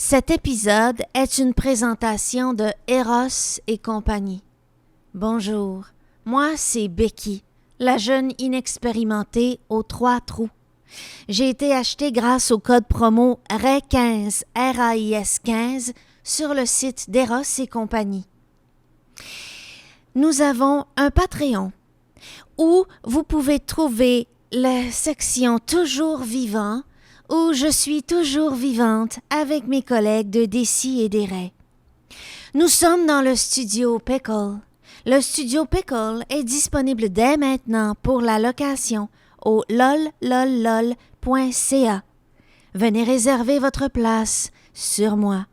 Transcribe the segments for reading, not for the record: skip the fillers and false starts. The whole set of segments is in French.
Cet épisode est une présentation de Eros et compagnie. Bonjour, moi c'est Becky, la jeune inexpérimentée aux 3 trous. J'ai été achetée grâce au code promo RAIS15, RAIS 15, sur le site d'Eros et compagnie. Nous avons un Patreon où vous pouvez trouver la section Toujours vivant, où je suis toujours vivante avec mes collègues de Décis et des Raies. Nous sommes dans le studio Pickle. Le studio Pickle est disponible dès maintenant pour la location au lollol.ca. Venez réserver votre place sur moi.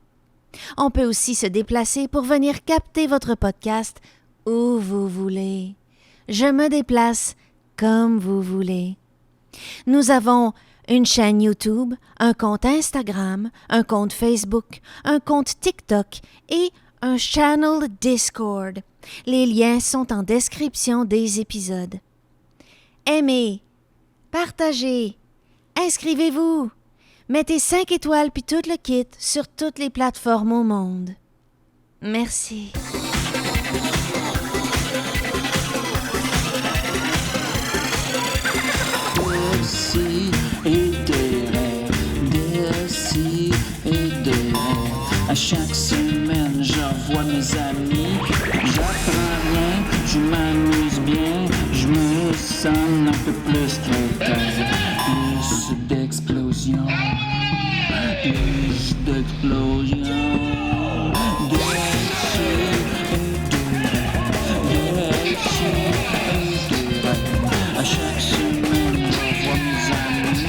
On peut aussi se déplacer pour venir capter votre podcast où vous voulez. Je me déplace comme vous voulez. Nous avons une chaîne YouTube, un compte Instagram, un compte Facebook, un compte TikTok et un channel Discord. Les liens sont en description des épisodes. Aimez, partagez, inscrivez-vous, mettez 5 étoiles puis tout le kit sur toutes les plateformes au monde. Merci. À chaque semaine, je revois mes amis. J'apprends rien, je m'amuse bien. Je me sens un peu plus quelqu'un. Plus d'explosion. Plus d'explosion. À chaque semaine, je revois mes amis.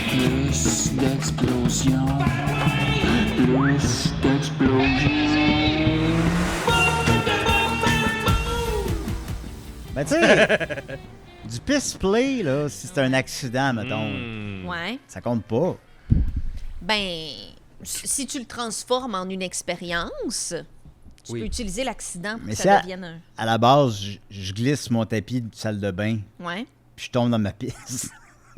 Plus d'explosion. Plus d'explosion. Ben, tu sais, du piss-play, là, si c'est un accident, mettons, Ouais. ça compte pas. Ben, si tu le transformes en une expérience, tu peux utiliser l'accident pour Mais que si ça devienne un... à la base, je glisse mon tapis de salle de bain, Ouais. puis je tombe dans ma pisse.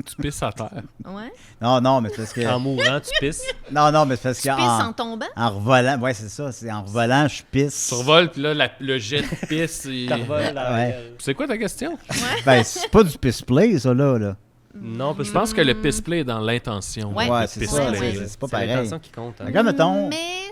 Tu pisses à terre. Ouais. Non, mais c'est parce que... En mourant, tu pisses. Non, mais c'est parce Tu que... pisses en tombant? En revolant, ouais, c'est ça, c'est en revolant, je pisse. Tu revoles, puis là, le jet de pisse. Ouais. C'est quoi ta question? Ben, c'est pas du piss-play, ça, là. Non, parce Je pense que le piss play est dans l'intention. Ouais. Ouais, Le c'est piss ça, play. c'est pas c'est pareil. l'intention qui compte. Hein. Regarde, mettons, Mais...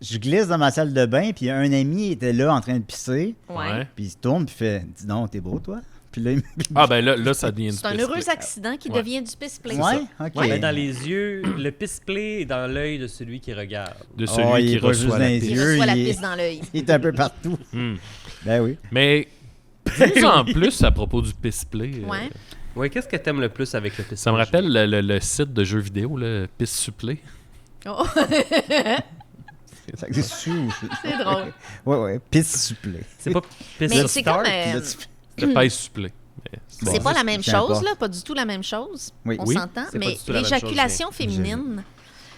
je glisse dans ma salle de bain, puis un ami était là en train de pisser, Ouais. puis il se tourne, puis fait « Dis donc, t'es beau, toi? » Puis là, il Ah, ben là, ça devient du C'est un piss heureux play. accident qui Ouais. devient du piss-play. Ouais, ok. Ouais, dans les yeux, le piss-play est dans l'œil de celui qui regarde. De Oh, celui il qui est pas juste reçoit dans la les pisse. Il yeux, reçoit la il est- pisse dans l'œil. Il est un peu partout. Ben oui. Mais, dis-nous en plus à propos du piss play. Ouais. Ouais, qu'est-ce que t'aimes le plus avec le piss-play? Ça me rappelle le site de jeux vidéo, le Piss Supplé. Oh. Ça existe sous. C'est drôle. Ouais. Pisse supplé. C'est pas piss Mais sur c'est start. comme... Là, tu- Le Pisse Supplé. Mais C'est bon, pas la même peu chose, importe. là, pas du tout la même chose. Oui. On Oui, s'entend. c'est pas Mais du tout la même l'éjaculation chose, féminine,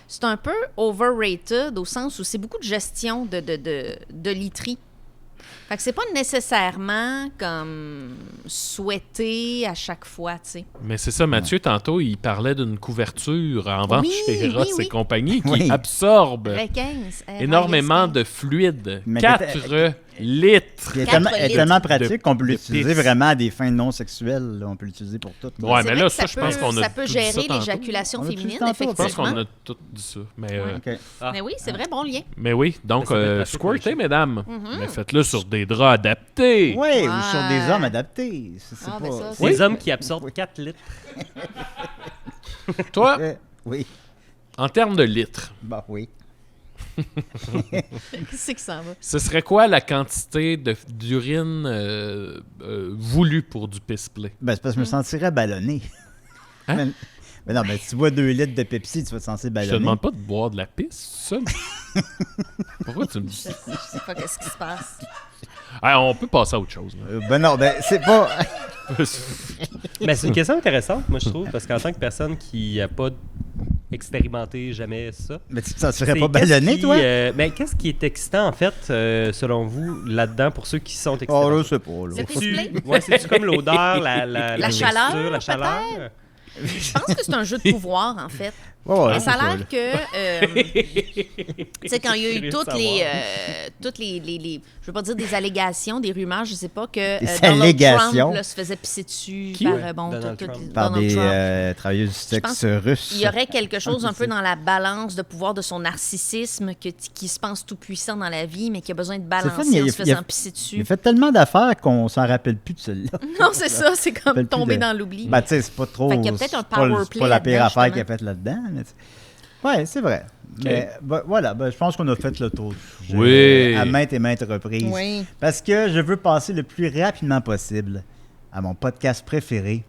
c'est un peu overrated au sens où c'est beaucoup de gestion de literie. Fait que c'est pas nécessairement comme souhaité à chaque fois, tu sais. Mais c'est ça, Mathieu, tantôt, il parlait d'une couverture en vente Oui, chez Eros oui. et compagnie qui Oui. absorbe RAIS, énormément RAIS. de fluide. Mais 4 litres. Puis elle est 4 tellement, elle est litres tellement pratique qu'on peut de l'utiliser pisse. vraiment à des fins non sexuelles. Là. On peut l'utiliser pour tout. là. Ouais, C'est mais vrai là, que ça, je pense qu'on a ça peut tout dit ça gérer tantôt. l'éjaculation On a tout dit féminine, tantôt, Je pense effectivement. qu'on a tout dit ça. Mais, OK. Mais oui, c'est vrai, bon lien. mais oui, donc, Ça peut être pratique, squirtez, oui. mesdames. Mm-hmm. Mais faites-le sur des draps adaptés. Oui, ou Ouais. sur des hommes adaptés. C'est Ah, pas... ben ça, Des c'est- hommes qui absorbent 4 litres. Toi, Oui. en termes de litres, Bah oui. Qu'est-ce que ça va? ce serait quoi la quantité d'urine voulue pour du piss play? Ben, c'est parce que je me sentirais ballonné. Hein? Mais non, mais si tu bois 2 litres de Pepsi, tu vas te sentir Je te ballonné. demande pas de boire de la pisse, ça? Pourquoi tu me dis Je ça? sais pas qu'est-ce qui se passe. Ah, on peut passer à autre chose. Là. Ben non, ben c'est pas... Mais c'est une question intéressante, moi, je trouve, parce qu'en tant que personne qui n'a pas expérimenté jamais ça. Mais tu t'en serais C'est pas qu'est-ce ballonné, qui, toi? mais qu'est-ce qui est excitant, en fait, selon vous, là-dedans, pour ceux qui sont Oh, excités? là, je sais pas. Là. C'est display? Ouais, c'est-tu comme l'odeur, la chaleur, texture, la chaleur? Je pense que c'est un jeu de pouvoir, en fait. Ouais, ouais, Mais ça a c'est l'air là. que, tu sais, quand il y a eu Curieux de toutes les, je veux pas dire des allégations, des rumeurs, je sais pas, que Des Donald allégations? Trump là, se faisait pisser dessus Qui? par, Donald Trump. Par Donald des Trump. travailleuses du pense sexe russe. Il y aurait quelque chose un C'est peu dans la balance de pouvoir de son narcissisme qui se pense tout puissant dans la vie, mais qui a besoin de fun, balancer en se faisant pisser Il a dessus. fait tellement d'affaires qu'on s'en rappelle plus de celui-là. Non, c'est ça, c'est comme Rappelle plus tomber de- dans l'oubli. Ben, tu sais, c'est pas trop. Fait qu'il y a peut-être un c'est pas- power c'est play pas la pire là-dedans, affaire qu'il a justement. faite là-dedans. Mais ouais, c'est vrai. Mais voilà, je pense qu'on a fait le tour du sujet Oui. à maintes et maintes reprises. Oui. Parce que je veux passer le plus rapidement possible à mon podcast préféré,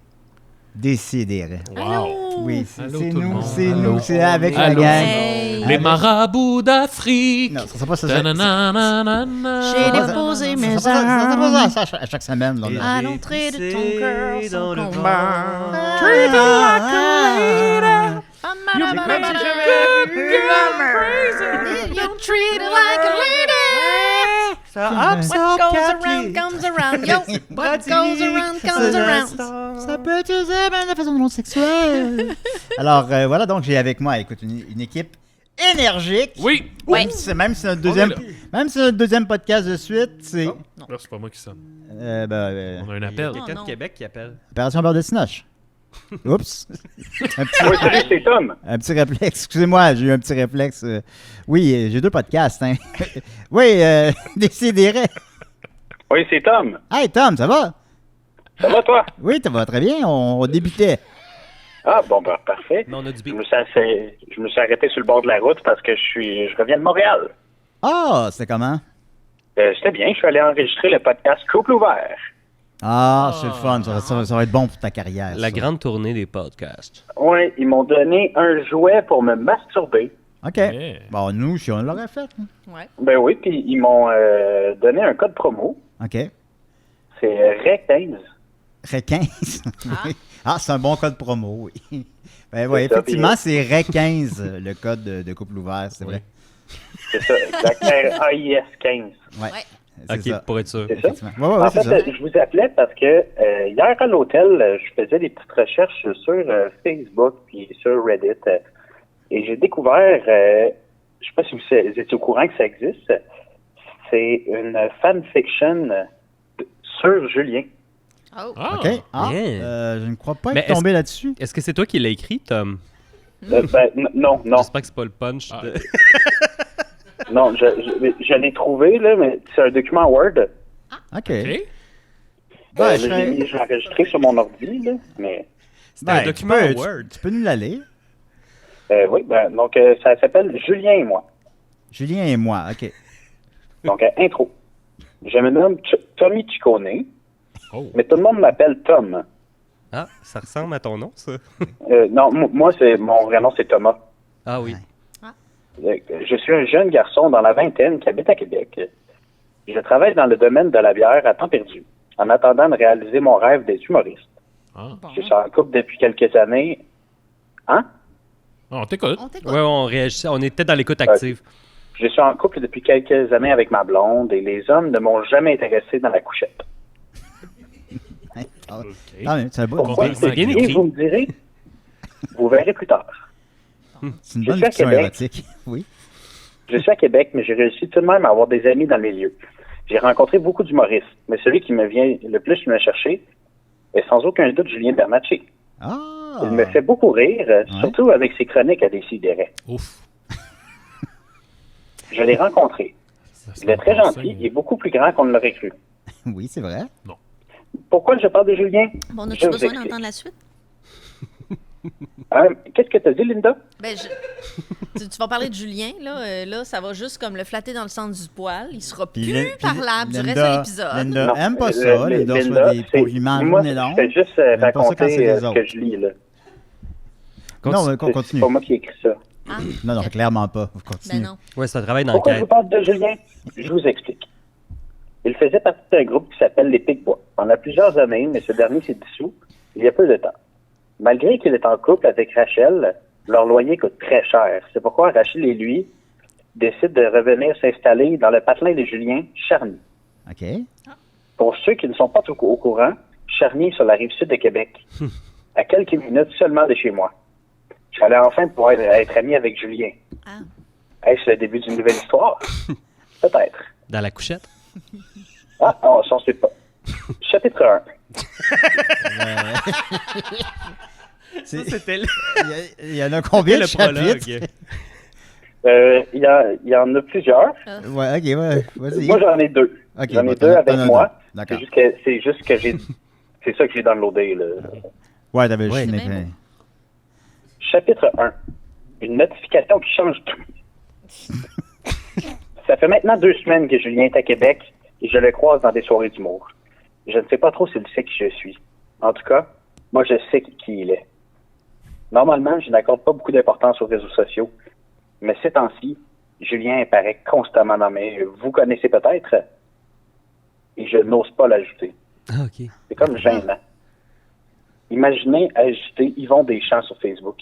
Décidérez. Allô? Oui, Allô, c'est tout le nous, monde. c'est Allô. nous, c'est avec la Allô. gang. Hey. Les marabouts d'Afrique. Non, ça sera pas ça. Ta-na-na-na-na-na. J'ai Ça sera déposé ça- mes ça sera armes. pas ça à chaque semaine. là, on a- À l'entrée de ton cœur sans dans le combat. vent. Treat her like a lady. You treat her like a lady. What goes around comes around. Yo, what goes around comes around. Ça peut être usé même de façon non sexuelle. Alors, voilà, donc j'ai avec moi, écoute, une équipe énergique. Oui. Ouais. Même si c'est notre deuxième, On est là. même si c'est notre deuxième podcast de suite, c'est Là, c'est pas moi qui sonne. On a un Il y a appel. quelqu'un non. de Québec qui appelle. Opération Beurre de Cinoche. Oups. un, petit, Oui, salut, c'est Tom. un petit réflexe. Excusez-moi, j'ai eu un petit réflexe. Oui, j'ai 2 podcasts. Hein. Oui, Décidérez. Oui, c'est Tom. Hey, Tom, ça va? Ça va, toi? Oui, ça va très bien. On débutait. Ah, bon, ben, parfait. Mais on a du Je beat. me suis arrêté sur le bord de la route parce que je reviens de Montréal. Ah, c'était comment? C'était bien, je suis allé enregistrer le podcast Couple ouvert. Ah, c'est le fun. Ça va être bon pour ta carrière. La ça. grande tournée des podcasts. Oui, ils m'ont donné un jouet pour me masturber. OK. Yeah. Bon, nous, si on l'aurait fait. hein. Ouais. Ben oui, puis ils m'ont donné un code promo. OK. C'est REC15. REC 15. Ah, c'est un bon code promo, oui. Ben oui, C'est ça, effectivement, puis- c'est REC 15, le code de couple ouvert, c'est vrai. C'est ça, exact. RAIS 15. Ouais. Ouais. C'est Ok, ça. pour être sûr. C'est ça? Effectivement. Ouais, ouais, En c'est fait, ça. je vous appelais parce que hier à l'hôtel, je faisais des petites recherches sur Facebook puis sur Reddit et j'ai découvert, je sais pas si vous étiez au courant que ça existe, c'est une fanfiction sur Julien. Oh. Ah. OK. Ah, Yeah. je ne crois pas Mais être tombé là-dessus. Est-ce que c'est toi qui l'as écrit, Tom? Non. J'espère que c'est pas le punch. Ah. de- Non, je l'ai trouvé, là, mais c'est un document Word. OK. OK. Ben, Là, je serais- j'ai enregistré sur mon ordi, là, mais C'est un Ben, document tu peux- Word. Tu peux nous la lire. oui, donc ça s'appelle Julien et moi. Julien et moi, OK. Donc, intro. Je me nomme Tommy Ciccone, Oh. mais tout le monde m'appelle Tom. Ah, ça ressemble à ton nom, ça? Non, moi, mon vrai nom, c'est Thomas. Ah oui. Je suis un jeune garçon dans la vingtaine qui habite à Québec. Je travaille dans le domaine de la bière à temps perdu, en attendant de réaliser mon rêve d'être humoriste. Ah. Bon. Je suis en couple depuis quelques années. Hein? On t'écoute. On t'écoute. Ouais, on réagissait. On était dans l'écoute active. Je suis en couple depuis quelques années avec ma blonde et les hommes ne m'ont jamais intéressé dans la couchette. Ah, OK. ah, mais c'est un beau- Pourquoi? c'est bien Et écrit. vous me direz, vous verrez plus tard. C'est une Je bonne suis à fiction Québec. érotique. Oui. Je suis à Québec, mais j'ai réussi tout de même à avoir des amis dans le milieu. J'ai rencontré beaucoup d'humoristes, mais celui qui me vient le plus me chercher est sans aucun doute Julien Bernatchez. Ah! Il me fait beaucoup rire, surtout avec ses chroniques à Décidérez. Ouf. Je l'ai rencontré. Ça Il est très semble gentil passer. et beaucoup plus grand qu'on ne l'aurait cru. Oui, c'est vrai. Pourquoi je parle de Julien? Bon, Je as-tu vous besoin explique. d'entendre la suite? Qu'est-ce que tu as dit, Linda? Ben, tu vas parler de Julien, là. Là, ça va juste comme le flatter dans le centre du poil. Il sera Puis plus Lin- puis parlable du reste Linda- de l'épisode. Linda Non, aime pas ça. Linda Linda, reçoit des c'est- compliments moi, journée longue. je fais juste Elle aime pas ça quand c'est raconter les ce autres. que je lis, là. Non, mais C'est continue. pas moi qui ai écrit ça. Ah, Non, non, clairement pas. ben Continue. non. Ouais, c'est un travail Pourquoi je vous d'enquête. parle de Julien? Je vous explique. Il faisait partie d'un groupe qui s'appelle les Pic-Bois. Pendant plusieurs années, mais ce dernier s'est dissous il y a peu de temps. Malgré qu'il est en couple avec Rachel, Leur loyer coûte très cher. C'est pourquoi Rachel et lui décident de revenir s'installer dans le patelin de Julien, Charny. OK. Pour ceux qui ne sont pas au courant, Charny est sur la rive sud de Québec, à quelques minutes seulement de chez moi. J'allais enfin pouvoir être ami avec Julien. Ah. Est-ce le début d'une nouvelle histoire? Peut-être. Dans la couchette? Ah, on s'en sait pas. Chapitre 1. Ça, c'était Il y en a combien de le prologue. chapitres? Il y en a plusieurs. Ouais, OK, ouais. Vas-y. Moi, j'en ai 2. Ok, J'en ai bon, 2 avec t'en as moi. deux. D'accord. C'est juste que j'ai... C'est ça que j'ai downloadé, là. Ouais, t'avais Ouais. juste C'est bien Chapitre 1. Une notification qui change tout. Ça fait maintenant 2 semaines que Julien est à Québec et je le croise dans des soirées d'humour. Je ne sais pas trop s'il sait qui je suis. En tout cas, moi, je sais qui il est. Normalement, je n'accorde pas beaucoup d'importance aux réseaux sociaux, mais ces temps-ci, Julien apparaît constamment dans mes... Vous connaissez peut-être? Et je n'ose pas l'ajouter. Ah, OK. C'est comme gênant. Imaginez ajouter Yvon Deschamps sur Facebook.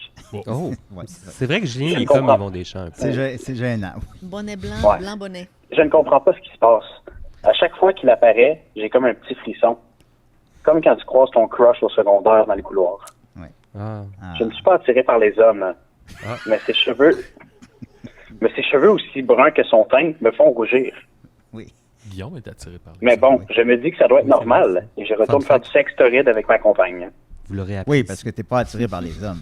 Oh, Ouais, c'est vrai que Julien, Je il est comme comprends. Yvon Deschamps un peu. c'est gênant. Bonnet blanc, Ouais. blanc bonnet. Je ne comprends pas ce qui se passe. À chaque fois qu'il apparaît, j'ai comme un petit frisson. Comme quand tu croises ton crush au secondaire dans les couloirs. Ah. Ah. Je ne suis pas attiré par les hommes, Ah. mais ses cheveux aussi bruns que son teint me font rougir. Oui. Guillaume est attiré par Mais ça. bon, oui. je me dis que ça doit être Oui, c'est normal et je retourne Fun faire fact. du sexe torride avec ma compagne. Vous l'aurez appris. Oui, parce que t'es pas attiré par les hommes.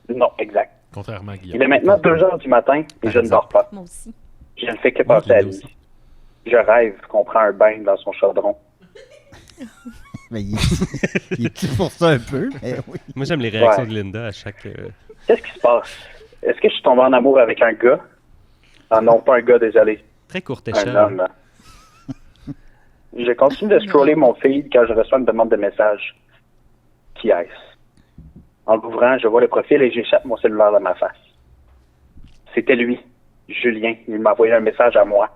Non, exact. Contrairement à Guillaume. Il est maintenant 2 heures du matin et je ne dors pas. Moi aussi. Je ne fais que Moi, penser à je l'ai lui. aussi. Je rêve qu'on prend un bain dans son chaudron. Mais il est petit pour ça un peu. Mais oui. Moi, j'aime les réactions Ouais. de Linda à chaque... Qu'est-ce qui se passe? Est-ce que je suis tombé en amour avec un gars? Ah non, pas un gars, désolé. Très courte Un échelle. homme. Je continue de scroller mon feed quand je reçois une demande de message. Qui est-ce? En l'ouvrant, je vois le profil et j'échappe mon cellulaire de ma face. C'était lui, Julien. Il m'a envoyé un message à moi.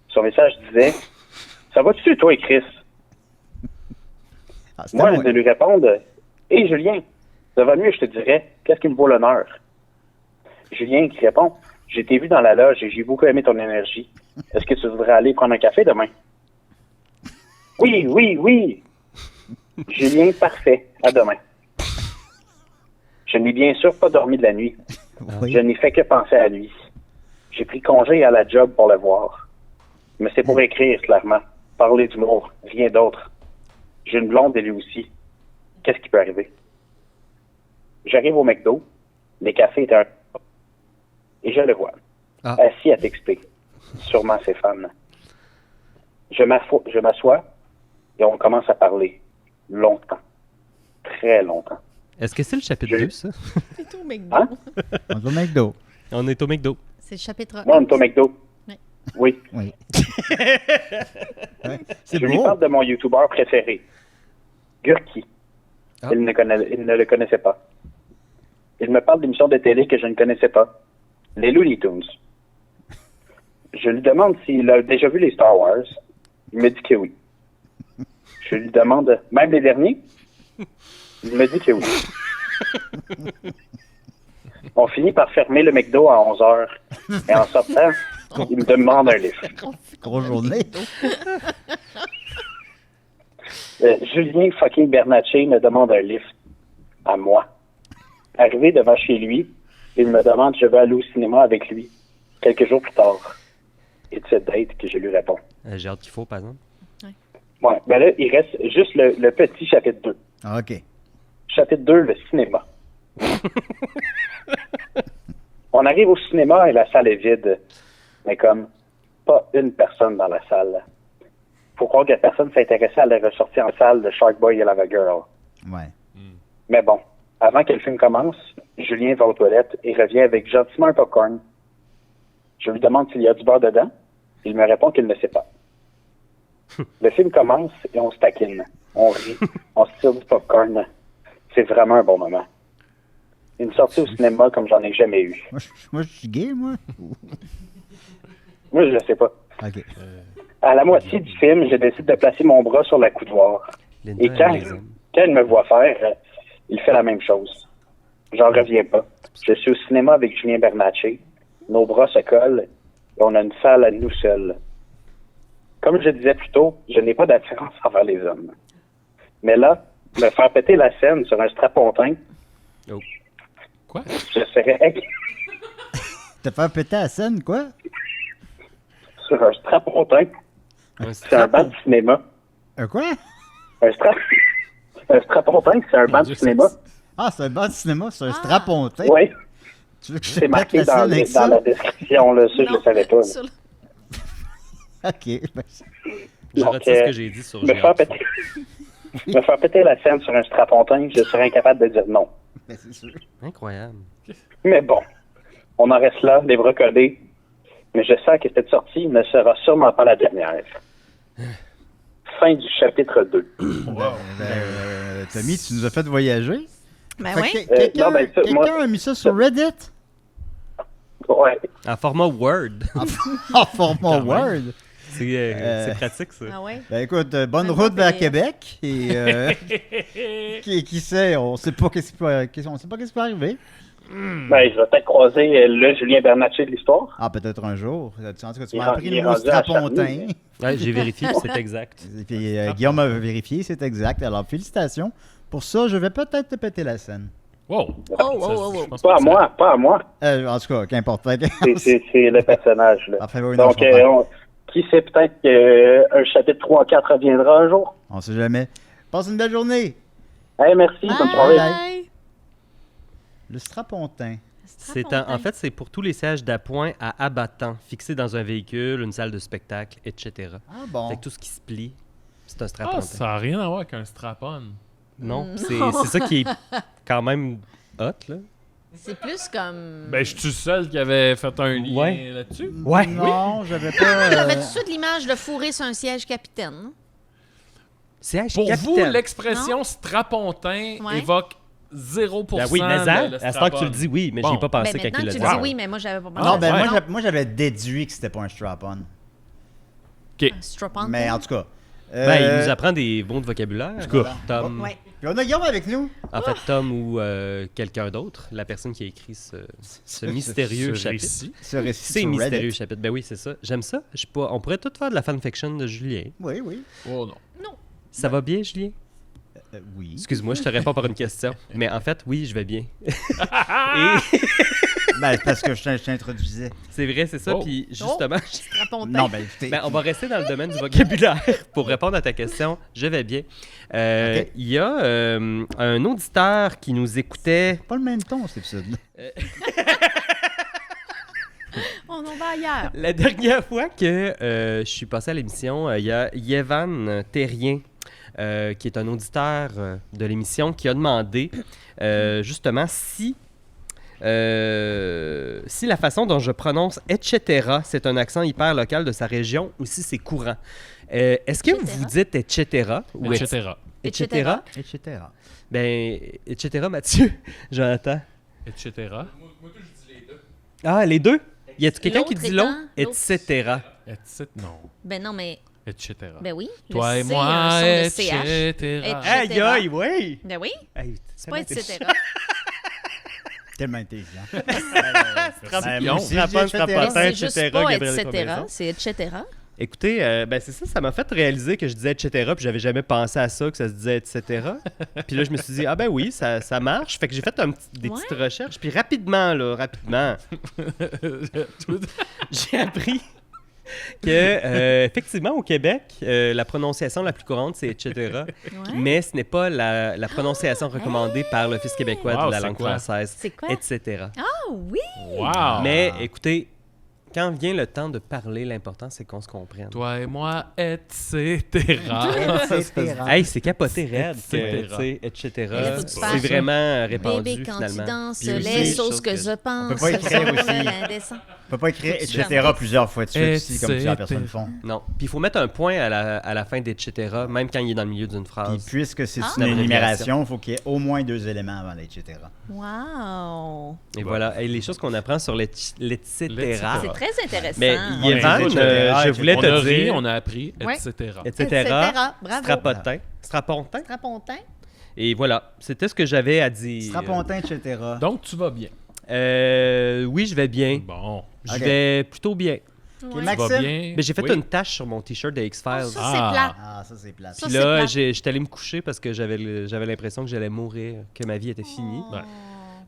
Son message disait « Ça va-tu, toi et Chris? » Ah, c'était Moi, bon. je vais lui répondre « Hé, Julien, ça va mieux, je te dirais. Qu'est-ce qui me vaut l'honneur? » Julien qui répond « J'ai été vu dans la loge et j'ai beaucoup aimé ton énergie. Est-ce que tu voudrais aller prendre un café demain? » Oui, oui, oui. Julien, parfait. À demain. Je n'ai bien sûr pas dormi de la nuit. Oui. Je n'ai fait que penser à lui. J'ai pris congé à la job pour le voir. Mais c'est pour écrire, clairement. Parler d'humour. Rien d'autre. J'ai une blonde et lui aussi. Qu'est-ce qui peut arriver? J'arrive au McDo. Les cafés étaient un... Et je le vois. Ah. Assis à texter. Sûrement ses fans. Je m'assois et on commence à parler. Longtemps. Très longtemps. Est-ce que c'est le chapitre Je- 2, ça? C'est au McDo. Hein? On va au McDo. On est au McDo. C'est le chapitre Moi, on est au McDo. Oui. Oui. Oui. Ouais, c'est Je lui beau. parle de mon YouTuber préféré. Gurki. Ah. Il ne le connaissait pas. Il me parle d'émissions de télé que je ne connaissais pas. Les Looney Tunes. Je lui demande s'il a déjà vu les Star Wars. Il me dit que oui. Je lui demande, même les derniers? Il me dit que oui. On finit par fermer le McDo à 11h. Et en sortant, il me demande un livre. Grosse journée. Julien fucking Bernatchez me demande un lift à moi. Arrivé devant chez lui, il me demande si je veux aller au cinéma avec lui. Quelques jours plus tard. It's a date que je lui réponds. J'ai hâte qu'il faut, par exemple. Ouais, ben là, il reste juste le petit chapitre 2. Ah, OK. Chapitre 2, le cinéma. On arrive au cinéma et la salle est vide. Mais comme, pas une personne dans la salle. Faut croire que personne s'intéressait à la ressortie en salle de Shark Boy et Lava Girl. Ouais. Mais bon, avant que le film commence, Julien va aux toilettes et revient avec gentiment un popcorn. Je lui demande s'il y a du beurre dedans. Il me répond qu'il ne sait pas. Le film commence et on se taquine. On rit, on se tire du popcorn. C'est vraiment un bon moment. Une sortie au cinéma comme j'en ai jamais eu. Moi, je suis gay, moi. Moi, je ne sais pas. OK. À la moitié du film, je décide de placer mon bras sur la coudoir. Linda, Et quand elle les aime. il me voit faire, il fait la même chose. J'en reviens pas. Je suis au cinéma avec Julien Bernatchez. Nos bras se collent et on a une salle à nous seuls. Comme je disais plus tôt, je n'ai pas d'attirance envers les hommes. Mais là, me faire péter la scène sur un strapontin, Quoi? je serais Te faire péter la scène, quoi? sur un strapontin. C'est un banc de cinéma. Un quoi? Un strapontin, c'est un banc de cinéma. Ah, c'est un banc de cinéma, c'est un strapontin. Oui, Tu veux que je te c'est pète marqué la dans, scène avec dans ça? la description. Là, ça, je Non, le savais pas. là. sur le- OK. Ben, Je Donc, retire ce que j'ai dit sur me faire péter la scène sur un strapontin, je serais incapable de dire non. ben, c'est sûr. Incroyable. Mais bon, on en reste là, les bras collés. Mais je sens que cette sortie ne sera sûrement pas la dernière. Fin du chapitre 2. Tommy, tu nous as fait voyager? Ben Fait oui. que quelqu'un non, ben, ça, moi- quelqu'un a mis ça sur Reddit? Ouais. En format Word. En format Quand même. Word? C'est pratique, ça. Ah ouais. Ben écoute, bonne Même route pas vers payé. Québec. Et qui sait, on sait pas qu'est-ce qui peut arriver. Ben, je vais peut-être croiser le Julien Bernatchez de l'histoire. Ah, peut-être un jour. En tout cas, tu Il m'as est appris rendu le mot à strapontin. Charny. Ouais, j'ai vérifié, puis c'est exact. Et puis Guillaume a vérifié, c'est exact. Alors, félicitations. Pour ça, je vais peut-être te péter la scène. Wow! Oh, oh, oh, oh. Pas à moi, pas à moi. En tout cas, qu'importe. C'est le personnage. Là. Enfin, oui, non, Donc, je comprends. qui sait, peut-être qu'un chapitre 3-4 reviendra un jour. On sait jamais. Passe une belle journée. Hey, merci, bonne soirée. Bye. Le strapontin. En fait, c'est pour tous les sièges d'appoint à abattant, fixés dans un véhicule, une salle de spectacle, etc. Ah bon. Fait que tout ce qui se plie, c'est un Ah, strapontin. ça n'a rien à voir avec un strap-on. Non, c'est ça qui est quand même hot, là. C'est plus comme. Ben, je suis le seul qui avait fait un lien Ouais. là-dessus. Ouais. Non, j'avais pas. J'avais tout de suite l'image de fourrer sur un siège capitaine. Siège Pour vous, capitaine. l'expression strapontin Ouais. évoque 0% Ben oui, mais de ça, le à ce temps que tu le strap-on. dis, oui, mais Bon. j'y ai pas pensé Ben, quand maintenant il que l'a tu dit. le dis Wow. oui, mais moi, j'avais pas pensé. Non, ben ouais. moi j'avais déduit que c'était pas un strap-on. Strap-on. Mais en tout cas. Ben, il nous apprend des bons de vocabulaire. Tom, Ouais. Puis on a Guillaume avec nous. En fait, Tom ou quelqu'un d'autre, la personne qui a écrit ce mystérieux Ce chapitre. récit. Ce récit C'est sur mystérieux Reddit. chapitre. Ben oui, c'est ça. J'aime ça. On pourrait tout faire de la fanfiction de Julien. Oui, oui. Oh non. Ça va bien, Julien? Oui. Excuse-moi, je te réponds par une question. Mais en fait, oui, je vais bien. Et Ben, parce que je t'introduisais. c'est vrai, c'est ça. Oh. Puis justement, Strapontin. Non, ben, écoutez. ben, on va rester dans le domaine du vocabulaire pour répondre à ta question. Je vais bien. Ok. Il y a un auditeur qui nous écoutait. Pas le même ton, cet épisode. On en va ailleurs. La dernière fois que je suis passé à l'émission, il y a Yévan Terrien, qui est un auditeur de l'émission, qui a demandé justement si la façon dont je prononce etc. c'est un accent hyper local de sa région ou si c'est courant. Est-ce que Etc. vous dites etc. ou Etc. etc. Etc. Ben, etc. Mathieu, j'entends. Etc. Ah, les deux? Y a-t-il quelqu'un qui L'autre dit étant- l'autre? Etc. Etc. Non. Ben non, mais. Etc. Ben oui. le Toi et C a moi, un son de CH. etc. Aïe, aïe, oui! Ben oui. Hey, C'est pas etc. Tellement intelligent. Trapion. aussi, Strapon, je dis strapontin, Mais etc. c'est etc., juste pas Gabriel etc. Provençal. C'est etc. Écoutez, ben c'est ça m'a fait réaliser que je disais etc. Puis j'avais jamais pensé à ça, que ça se disait etc. Puis là, je me suis dit, ah ben oui, ça marche. Fait que j'ai fait des Ouais. petites recherches. Puis rapidement, j'ai appris que, effectivement, au Québec, la prononciation la plus courante, c'est etc. Ouais. Mais ce n'est pas la prononciation recommandée par l'Office québécois Wow, de la c'est langue quoi? française, C'est quoi? etc. Ah oui. Wow. Mais écoutez, quand vient le temps de parler, l'important, c'est qu'on se comprenne. Toi et moi, etc. Etc. Hey, c'est capoté raide, Etc. tu sais, etc. Mais là, faut que tu C'est fasses vraiment répandu, Bébé, quand tu finalement. danses, Puis aussi, les chose choses que je pense. peut pas écrire sont aussi. indécents. On peut pas écrire Faut que tu etc. chantes. plusieurs fois de suite ici, comme plusieurs Etc. personnes font. Non. Puis il faut mettre un point à la fin d'etc., même quand il est dans le milieu d'une Puis phrase. puisque c'est Ah. une énumération, il faut qu'il y ait au moins 2 éléments avant l'etc. Wow. Et voilà. Et les choses qu'on apprend sur l'etc. C'est très intéressant. Mais Ouais, Yévan, écoute, je voulais On te a ri, dire, on a appris, Ouais. etc. etc. Bravo. Strapontin. Strapontin. Strapontin. Et voilà, c'était ce que j'avais à dire. Strapontin, etc. Donc, tu vas bien. Oui, je vais bien. Bon. Je Ok. vais plutôt bien. Ok, Tu vas Maxime? bien. Mais j'ai fait Oui. une tache sur mon t-shirt de X-Files. Ça, c'est plat. Ah, ça, c'est plate. Ça, Puis c'est là, plate. j'étais allé me coucher parce que j'avais l'impression que j'allais mourir, que ma vie était finie. Ouais.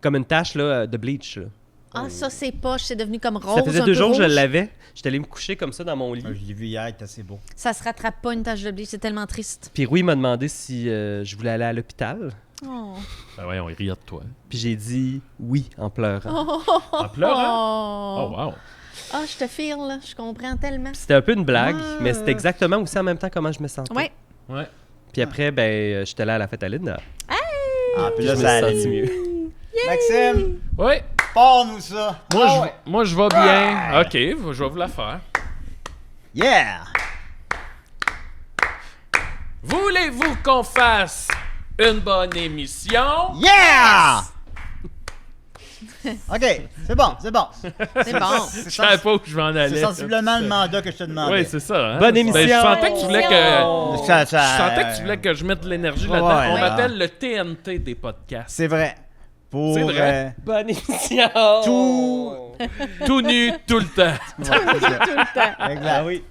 Comme une tache là, de bleach. Là. Ah, ça, c'est poche. C'est devenu comme rose. Ça faisait un 2 peu jours que je rouge. l'avais. J'étais allé me coucher comme ça dans mon lit. Je l'ai vu hier, il est assez beau. Ça se rattrape pas, une tache de blé. C'est tellement triste. Puis Rui m'a demandé si je voulais aller à l'hôpital. Oh. Ben ouais, on rit de toi. Puis j'ai dit oui en pleurant. En pleurant? Oh, wow. Ah, je te file, là. Je comprends tellement. Puis c'était un peu une blague, Ah. mais c'était exactement aussi en même temps comment je me sentais. Ouais. Ouais. Puis après, ben, j'étais là à la fête à Linda. Ah, puis Puis là, je ça me suis allait. senti mieux. Maxime, Ouais. parle-nous ça. Moi, je vais bien. OK, je vais vous la faire. Yeah! Voulez-vous qu'on fasse une bonne émission? Yeah! OK, c'est bon, c'est bon. C'est bon. Je savais pas où je m'en allais. C'est sensiblement le mandat que je te demandais. Oui, c'est ça. Hein? Bonne Ben, émission. je sentais que tu voulais que... Oh. Ça- Je sentais que tu voulais que je mette de l'énergie Ouais, là-dedans. ouais, On ouais. m'appelle le TNT des podcasts. C'est vrai. Pour, C'est vrai. Bonne émission! Tout- Tout nu, tout le temps. ouais, c'est ça. Exact. Ah oui.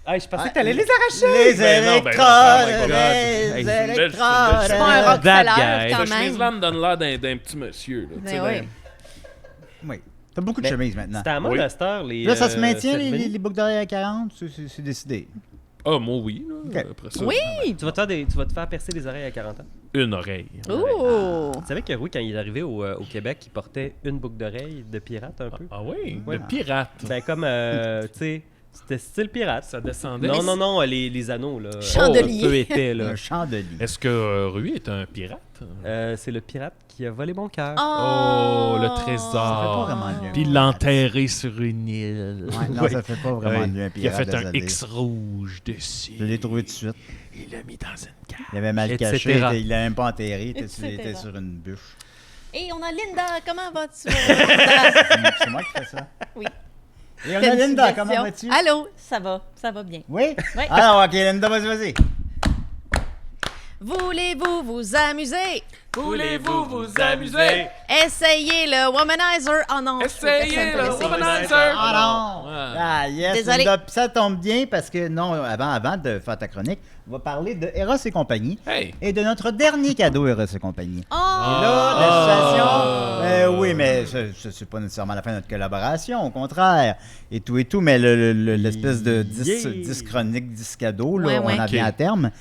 Ah, je pensais que t'allais les arracher! Les Ben non, ben non, électrodes, oh my God. les Hey, électrodes. C'est pas un That Rockefeller, guy. quand Cette chemise-là même. me donne l'air d'un petit monsieur. Là, tu sais, Ben oui. Oui. T'as beaucoup de Ben, chemises maintenant. C'était à moi Oui. la star, les. Là, ça se maintient, les cérémonies. boucles d'oreilles à 40? C'est décidé. Ah, moi, oui. Là, Ok. après ça, Oui! Tu vas te faire percer les oreilles à 40 ans. une oreille. Ouh! Tu savais que Rui, quand il est arrivé au Québec, il portait une boucle d'oreille de pirate un peu? Ah oui? Ouais. Le pirate. Ben, comme, tu sais, c'était style pirate. Ça descendait. Non, les anneaux, là. Chandelier. Peu épais, là. Un chandelier. Est-ce que Rui est un pirate? C'est le pirate qui a volé mon cœur. Oh, le Ça fait pas trésor. vraiment de lui. Puis il l'a enterré sur une île. Ouais, non, ça fait pas vraiment Ouais. de lui un Il a pirate, fait un désolé. X rouge dessus. Je l'ai trouvé tout de suite. Il l'a mis dans une cave. Il avait mal Etc. caché, il l'a même pas enterré, il Etc. était sur une bûche. Et on a Linda. Comment vas-tu? C'est moi qui fais ça. Oui. Et on a Linda, comment vas-tu? Allô? Ça va bien. Oui? Oui. Alors, ok, Linda, vas-y. Voulez-vous vous amuser? Voulez-vous vous amuser? Essayez le Womanizer. Oh non, je peux Essayez personne le peut l'essayer. Womanizer! Ah non! Ouais. Ah yes, Désolé. Linda, puis ça tombe bien parce que, non, avant de faire ta chronique, on va parler de Eros et compagnie Hey! et de notre dernier cadeau Eros et compagnie. Oh! Et là, la situation, oui, mais c'est pas nécessairement la fin de notre collaboration, au contraire, et tout, mais l'espèce de 10 chroniques, 10 cadeaux, là, Ouais, on ouais. en vient Ok. à terme.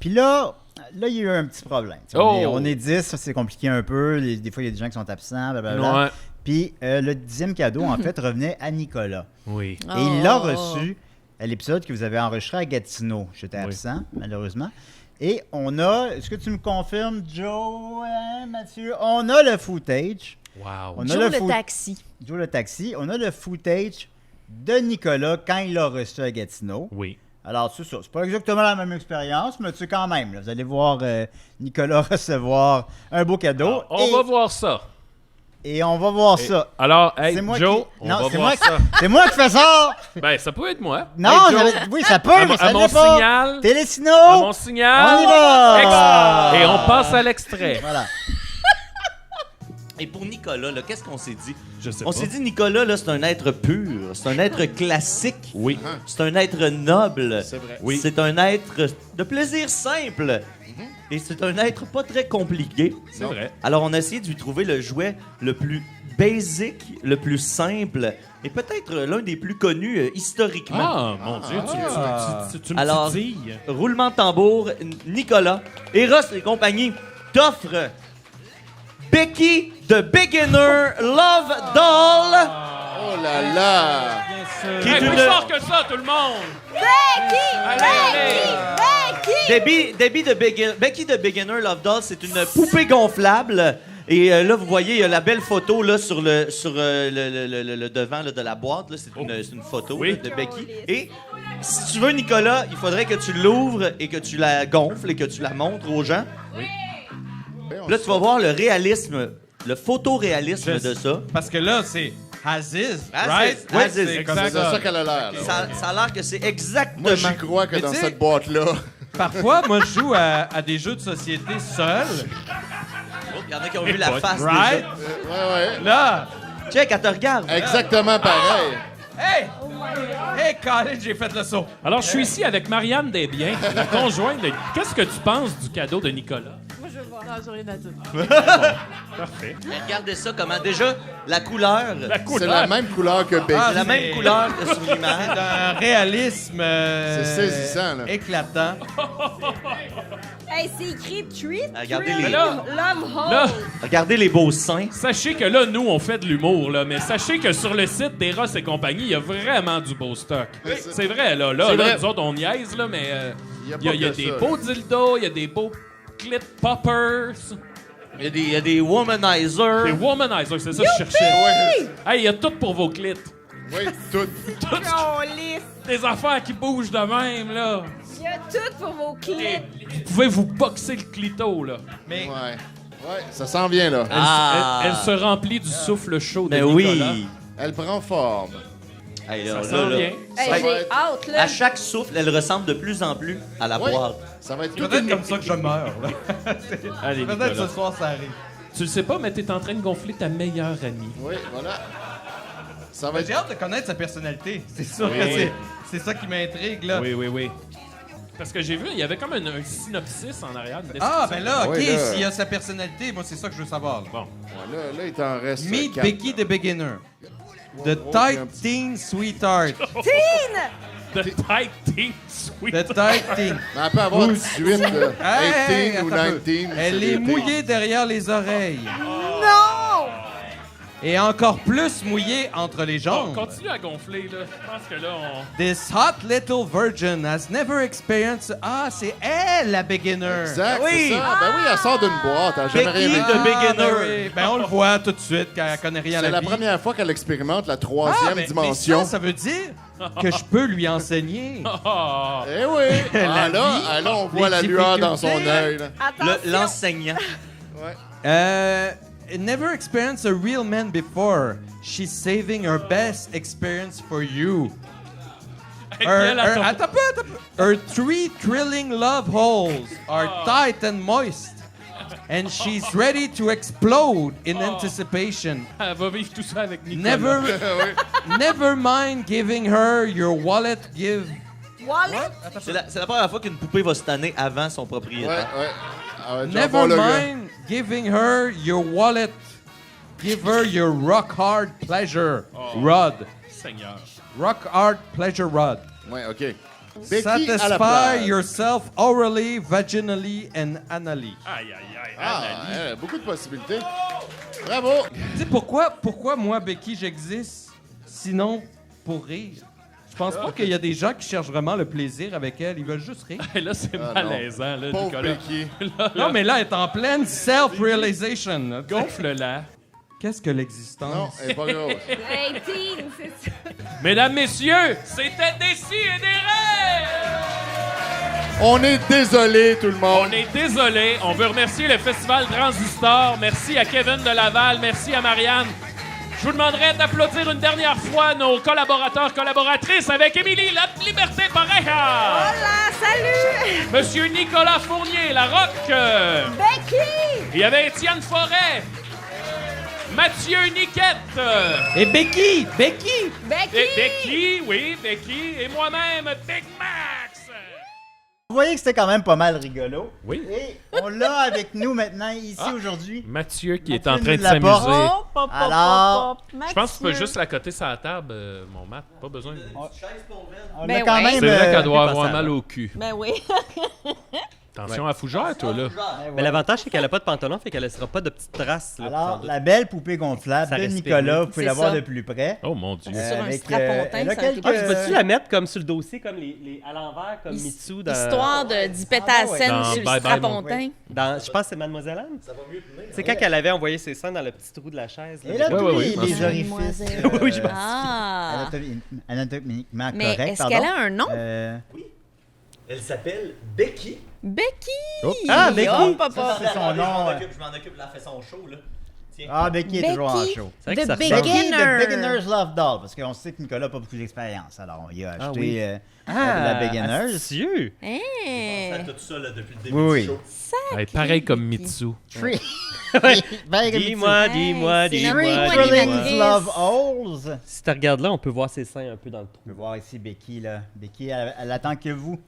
Puis là, il y a eu un petit problème. Tu sais, Oh! on est 10, ça, c'est compliqué un peu, des fois, il y a des gens qui sont absents, blablabla. Ouais. Puis le 10e cadeau, en fait, revenait à Nicolas. Oui. Et il l'a Oh. reçu à l'épisode que vous avez enregistré à Gatineau. J'étais Oui. absent, malheureusement. Et on a, est-ce que tu me confirmes, Joe, Mathieu? On a le footage. Wow. On a Joe le foot- taxi. Joe le taxi. On a le footage de Nicolas quand il l'a reçu à Gatineau. Oui. Alors, c'est ça. C'est pas exactement la même expérience, mais tu sais, quand même, là, vous allez voir Nicolas recevoir un beau cadeau. Ah, on va voir ça. Et on va voir ça. Alors, hey, C'est moi Joe, qui... on Non, va c'est voir moi, ça. c'est moi qui fais ça! Ben, ça peut être moi. Non, Hey, Joe, oui, ça peut, à, mais ça à mon l'est pas. signal. Télésino! À mon signal. On y va! Et on passe à l'extrait. Voilà. Et pour Nicolas, là, qu'est-ce qu'on s'est dit? Je sais On s'est dit, Nicolas, là, c'est un être pur, c'est un être classique, Oui. c'est un être noble, C'est vrai. Oui. c'est un être de plaisir simple, et c'est un être pas très compliqué. C'est vrai. Alors, on a essayé de lui trouver le jouet le plus basic, le plus simple, et peut-être l'un des plus connus historiquement. Ah, mon Dieu, tu me Alors- titilles. Roulement de tambour, Nicolas, Eros et compagnie t'offrent Becky the Beginner Love Doll, Oh là là! qui est Hey, plus une... fort que ça, tout le monde! Allez, allez! Becky the Beginner Love Doll, c'est une poupée gonflable. Et là, vous voyez, il y a la belle photo là, sur le devant là, de la boîte. Là. C'est une photo Oui. là, de Becky. Et si tu veux, Nicolas, il faudrait que tu l'ouvres et que tu la gonfles et que tu la montres aux gens. Là, tu vas voir le réalisme, le photoréalisme de ça. Parce que là, c'est Aziz, As right? is, as is. c'est comme C'est ça. ça qu'elle a l'air. là. Ça a l'air que c'est exactement... Moi, j'y crois que Mais dans tu sais- cette boîte-là, Parfois, moi, je joue à des jeux de société seul. Il y en a qui ont vu la face Right? Ouais. Là! Check, elle te regarde. Exactement pareil. Hey! Hey, Colin, j'ai fait le saut. Alors, je suis ici avec Marianne Desbiens, la conjointe de... Qu'est-ce que tu penses du cadeau de Nicolas? Moi, je veux voir. Non, j'ai rien à dire. Parfait. Mais regardez ça, comment déjà, la couleur. C'est la même couleur que Becky. La même couleur que sur C'est l'image. un réalisme C'est saisissant, là. éclatant. Hey, c'est écrit Treat Regardez Tree les- Love Hole. Là, Regardez les beaux seins. sachez que là, nous, on fait de l'humour, là, mais sachez que sur le site des Ross et compagnie, il y a vraiment du beau stock. C'est vrai, là. Là, C'est vrai. nous autres, on niaise, là, mais Il y a il y a, pas il y a que des ça, beaux dildos, il y a des beaux clit poppers, Il y a des womanizers. des womanizers, c'est ça que je cherchais. Ouais. Hey, il y a tout pour vos clits. Oui, tout. Câlisse. Des affaires qui bougent de même, là. Il y a tout pour vos clips. Vous pouvez vous boxer le clito, là. Mais Ouais, ça s'en vient, là. Elle se remplit du souffle chaud de Mais Nicolas. oui. Elle prend forme. Hey, Ça là, s'en là. vient. Hey, Ça va j'ai être- hâte, là. À chaque souffle, elle ressemble de plus en plus à la Oui. boîte. Ça va être tout peut-être comme ça que je meurs, là. Allez, Peut-être Nicolas. ce soir, ça arrive. Tu le sais pas, mais t'es en train de gonfler ta meilleure amie. Oui, voilà. Ça va Mais être... j'ai hâte de connaître sa personnalité. C'est sûr Oui. que c'est ça qui m'intrigue, là. Oui. Parce que j'ai vu, il y avait comme un synopsis en arrière. une Ah, description. ben là, OK, Oui, là. s'il y a sa personnalité, moi, c'est ça que je veux savoir. Là. Bon. Ouais, là, il t'en reste Meet 4. Becky the Beginner. The Oh, Tight un petit- Teen Sweetheart. The Tight Teen Sweet. The Tight Teen. Mais elle peut avoir 18, là. 18 Hey, ou attends un peu. 19. Elle c'est est l'été. mouillée derrière les oreilles. Non! Et encore plus mouillée entre les Bon, jambes. continue à gonfler, là. Je pense que là, on... This hot little virgin has never experienced... Ah, c'est elle, la beginner. Exact, Oui. c'est ça. Ben oui, elle sort d'une boîte. Elle n'a jamais Becky rien de vécu. beginner. Ben, oui. Ben, on le voit tout de suite qu'elle connaît rien à C'est la la vie. première fois qu'elle expérimente la Ah, troisième ben, dimension. mais ça veut dire que je peux lui enseigner. Ah! Eh oui! La là, vie, on voit les la lueur dans son difficultés. œil. là. Attention! L'enseignant. Never experienced a real man before. She's saving her best experience for you. Quelle attends- Attends un peu. Her 3 thrilling love holes are tight and moist. And she's ready to explode in anticipation. Elle va vivre tout ça avec Nicolas. Never mind giving her your wallet. Wallet? C'est la première fois qu'une poupée va se tanner avant son Ouais, propriétaire. ouais. Ah ouais, déjà Never bon, le gars. mind giving her your wallet. Give her your rock hard pleasure rod. Seigneur. Rock hard pleasure rod. Ouais, OK. Becky à la Satisfy plage. yourself orally, vaginally, and anally. Aïe, aïe, aïe. Ah, Annalie. beaucoup de possibilités. Bravo! Tu sais pourquoi moi, Becky, j'existe? Sinon, pour rire. Je pense pas qu'il y a des gens qui cherchent vraiment le plaisir avec elle. Ils veulent juste rire. Hey, là, c'est Ah, malaisant, là, Pauvre Nicolas. Becky. Non, mais là, elle est en pleine self-realization. là. Gonfle-la. Qu'est-ce que Non, l'existence? elle est pas grosse. Hey, teen, c'est ça. Mesdames, messieurs, c'était Décis et des rêves! On est désolé, tout le monde. On est désolé. On veut remercier le Festival Transistor. Merci à Kevin de Laval. Merci à Marianne. Je vous demanderai d'applaudir une dernière fois nos collaborateurs, collaboratrices avec Émilie, la liberté pareja. Hola, salut! Monsieur Nicolas Fournier, la rock. Becky! Il y avait Étienne Forêt. Mathieu Niquette. Et Becky! Becky! Becky! Becky, oui, Becky. Et moi-même, Big Max. Vous voyez que c'était quand même pas mal rigolo. Oui. Et on l'a avec nous maintenant, ici, aujourd'hui. Mathieu qui est Mathieu en train nous de l'apporte. s'amuser. Alors, Je pense que tu peux juste la coter sur la table, mon Matt. Pas besoin. On Ben a quand ouais. même... C'est vrai qu'elle doit pas avoir ça, mal là. au cul. Ben oui. Attention à fougère, toi, là. Mais l'avantage, c'est qu'elle a pas de pantalon, fait qu'elle laissera pas de petites traces. Là, sans Alors, doute. la belle poupée gonflable Ça de respire Nicolas, bien. vous pouvez C'est la voir ça. de plus près. Oh, mon Dieu. Sur un Avec, strapontin, elle a ça quelques- Ah, tu peux-tu la mettre comme sur le dossier, comme à l'envers, comme His- Mitsu dans... Histoire d'y péter Ah, la ouais. scène Dans sur le Bye Bye, strapontin. Je pense que c'est Mademoiselle Anne. Ça va mieux tenir. C'est quand qu'elle avait envoyé ses seins dans le petit trou de la chaise. Et là, Ouais, tous ouais, les, ouais, les je orifices Mademoiselle. Oui, je m'en Ah! anatomiquement Mais corrects, est-ce pardon. qu'elle a un nom? Elle s'appelle Becky. Becky! Ah, Becky. Oh, papa! c'est son nom. Je m'en occupe, la fait son show, là. Ah, Becky est toujours en show. C'est vrai que The ça Becky, ressemble. Beginner. The Beginner's Love Doll, parce qu'on sait que Nicolas n'a pas beaucoup d'expérience. Alors, on y a acheté oui. la Beginner's. astucieux. Hein? tout ça là, depuis le début Oui, du oui. show. Hey, pareil comme Mitsu. Tree. Dis-moi, dis-moi, c'est dis-moi. notre Three animatrice. Thrillings Love Holes. Si tu regardes là, on peut voir ses seins un peu dans le trou. On peut voir ici Becky, là. Becky, elle attend que vous.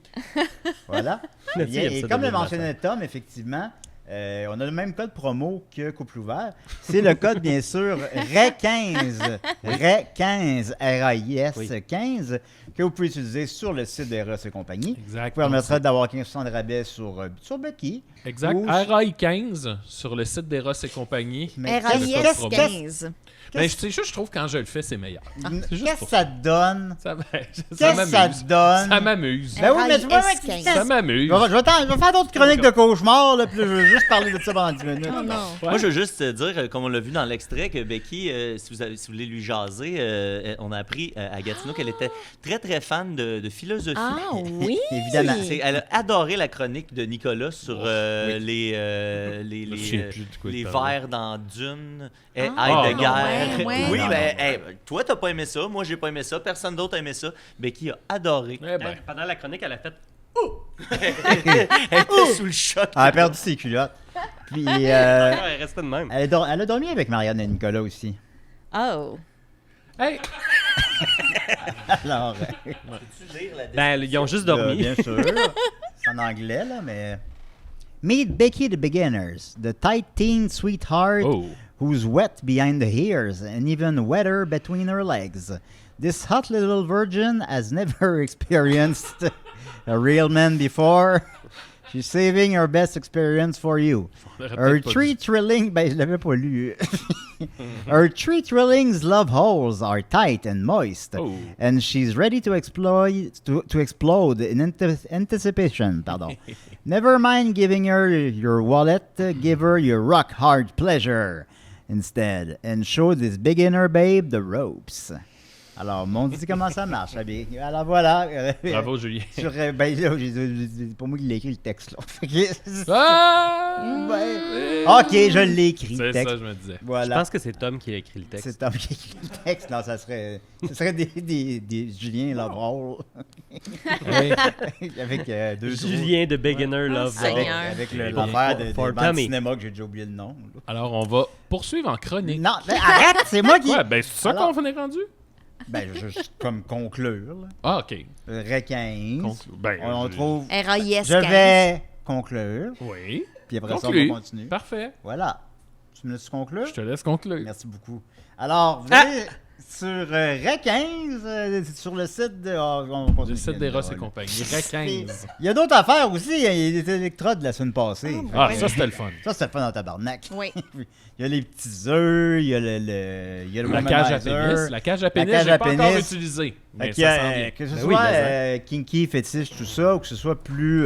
Voilà. Merci, Bien, elle et se comme le donne mentionnait Tom, effectivement, on a le même code promo que Couple Ouvert. C'est le code, bien sûr, RAIS15. RAIS, R-A-I-S 15, que vous pouvez utiliser sur le site d'Eros et compagnie. Exact. Vous permettra d'avoir 15% de rabais sur Becky. Exact. Ou- RAI 15 sur le site d'Eros et compagnie. Mais RAIS 15. Ben, c'est juste, je trouve que quand je le fais, c'est meilleur. C'est juste Qu'est-ce pour que ça te donne? Ça, Qu'est-ce que ça m'amuse. te donne? Ça m'amuse. Ben oui, mais tu vois, RAIS mec, 15. Ça m'amuse. je vais faire d'autres chroniques de cauchemars, là, puis je veux juste parler de ça pendant 10 minutes. Oh non. Ouais. Moi, je veux juste dire, comme on l'a vu dans l'extrait, que Becky, si vous voulez lui jaser, on a appris à Gatineau qu'elle était très, très fan de philosophie. Ah oui. Évidemment. Elle a adoré la chronique de Nicolas sur les Je me souviens plus de quoi il les parlait. vers dans Dune, Ah, Heidegger. ouais. Oui, Non, ben, non. hey, toi, t'as pas aimé ça, moi, j'ai pas aimé ça, personne d'autre a aimé ça. Becky a adoré. Eh ben, Pendant la chronique, elle a fait. Elle était sous le choc. Elle a perdu ses culottes. Puis, Elle restait de même. elle a dormi avec Marianne et Nicolas aussi. Oh. hey, Alors, Ben, ils ont juste là, dormi. bien sûr. C'est en anglais, là, mais... Meet Becky the Beginners, the tight teen sweetheart oh. who's wet behind the ears and even wetter between her legs. This hot little virgin has never experienced a real man before. She's saving her best experience for you. Her three thrilling... Ben, je l'avais pas lu. Her three thrillings love holes are tight and moist. Oh. And she's ready to explode in anticipation. Pardon. Never mind giving her your wallet, give her your rock hard pleasure instead, and show this beginner babe the ropes. Alors, m'on dit comment ça marche. Alors voilà. Bravo, Julien. Ben là, c'est pour moi qu'il a écrit le texte là. Fait que- Ah! Ben, ok, je l'ai écrit le C'est texte. ça, je me disais. Je Voilà. pense que c'est Tom qui a écrit le texte. C'est Tom qui a écrit le texte. Non, ce serait des Julien Lovrol. Hey. Avec deux Julien de Beginner Love. Seigneur. avec Eh bien, l'affaire de for bandes de Tommy. cinéma que j'ai déjà oublié le nom. là. Alors, on va poursuivre en chronique. Non, ben, arrête, c'est moi qui. Ouais, ben, c'est ça Alors- qu'on est rendu? Ben, juste comme conclure. Là. Ah, OK. Ré 15. Ben, on je- trouve. RAIS 15. Je vais conclure. Oui. Puis après ça, on Conclue. va continuer. Parfait. Voilà. Tu me laisses conclure? Je te laisse conclure. Merci beaucoup. Alors, vous allez sur Ré 15, sur le site de. On continue. Le site d'Eros et compagnie. Ré 15. Il y a d'autres affaires aussi. Il y a les électrodes de la semaine passée. Ah, ça, c'était le fun. Ça, c'était pas dans tabarnak. Oui. Il y a les petits œufs, il y a il y a le La cage à womanizer. pénis. La cage à pénis, cage j'ai à pas encore pénis. utilisé. Mais Fait ça que, sent bien. que ce Ben soit oui, mais kinky, fétiche, tout ça, ou que ce soit plus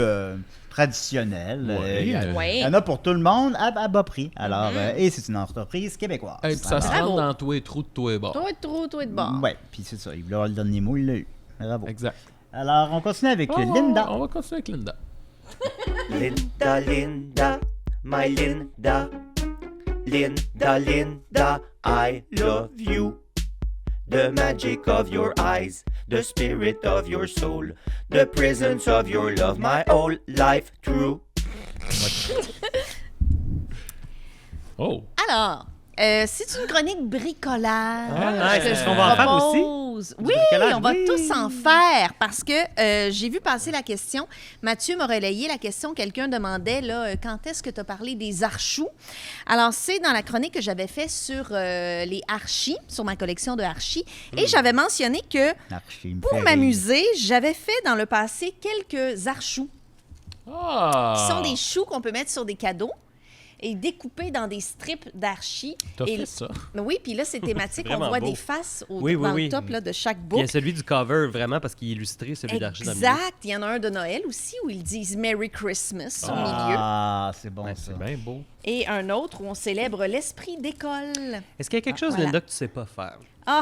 traditionnel. Il Oui. y en a pour tout le monde à bas prix. Alors, et c'est une entreprise québécoise. Hey, puis ça se Bravo. rentre dans tous les trous de tous les bords. Toi, toi de bord. Ouais, puis c'est ça. Il voulait avoir le dernier mot, il l'a eu. Bravo. Exact. Alors, on continue avec Oh, Linda. On va continuer avec Linda. Linda, Linda, my Linda. Linda, Linda, I love you. The magic of your eyes, the spirit of your soul, the presence of your love, my whole life through. Oh. Alors, c'est une chronique bricolage. Ah, que est-ce je qu'on va en faire propose. Oui, bricolage? on va Oui. tous en faire parce que j'ai vu passer la question. Mathieu m'a relayé la question. Quelqu'un demandait là, quand est-ce que tu as parlé des archoux? Alors, c'est dans la chronique que j'avais fait sur les archis, sur ma collection de archis. Et j'avais mentionné que Archie, me pour fait rire. m'amuser, j'avais fait dans le passé quelques archoux Ah! qui sont des choux qu'on peut mettre sur des cadeaux et découpés dans des strips d'archis. T'as Et fait ça? Oui, puis là, c'est thématique. On Vraiment voit beau. des faces Oui, oui, dans oui. le top là, de chaque Il y a book. celui du cover, vraiment, parce qu'il est illustré, celui d'Archie dans le milieu. Exact. Il y en a un de Noël aussi où ils disent Merry Christmas au milieu. Ah, c'est bon Ouais, ça. C'est bien beau. Et un autre où on célèbre l'esprit d'école. Est-ce qu'il y a quelque chose, voilà. Linda, que tu sais pas faire? Ah!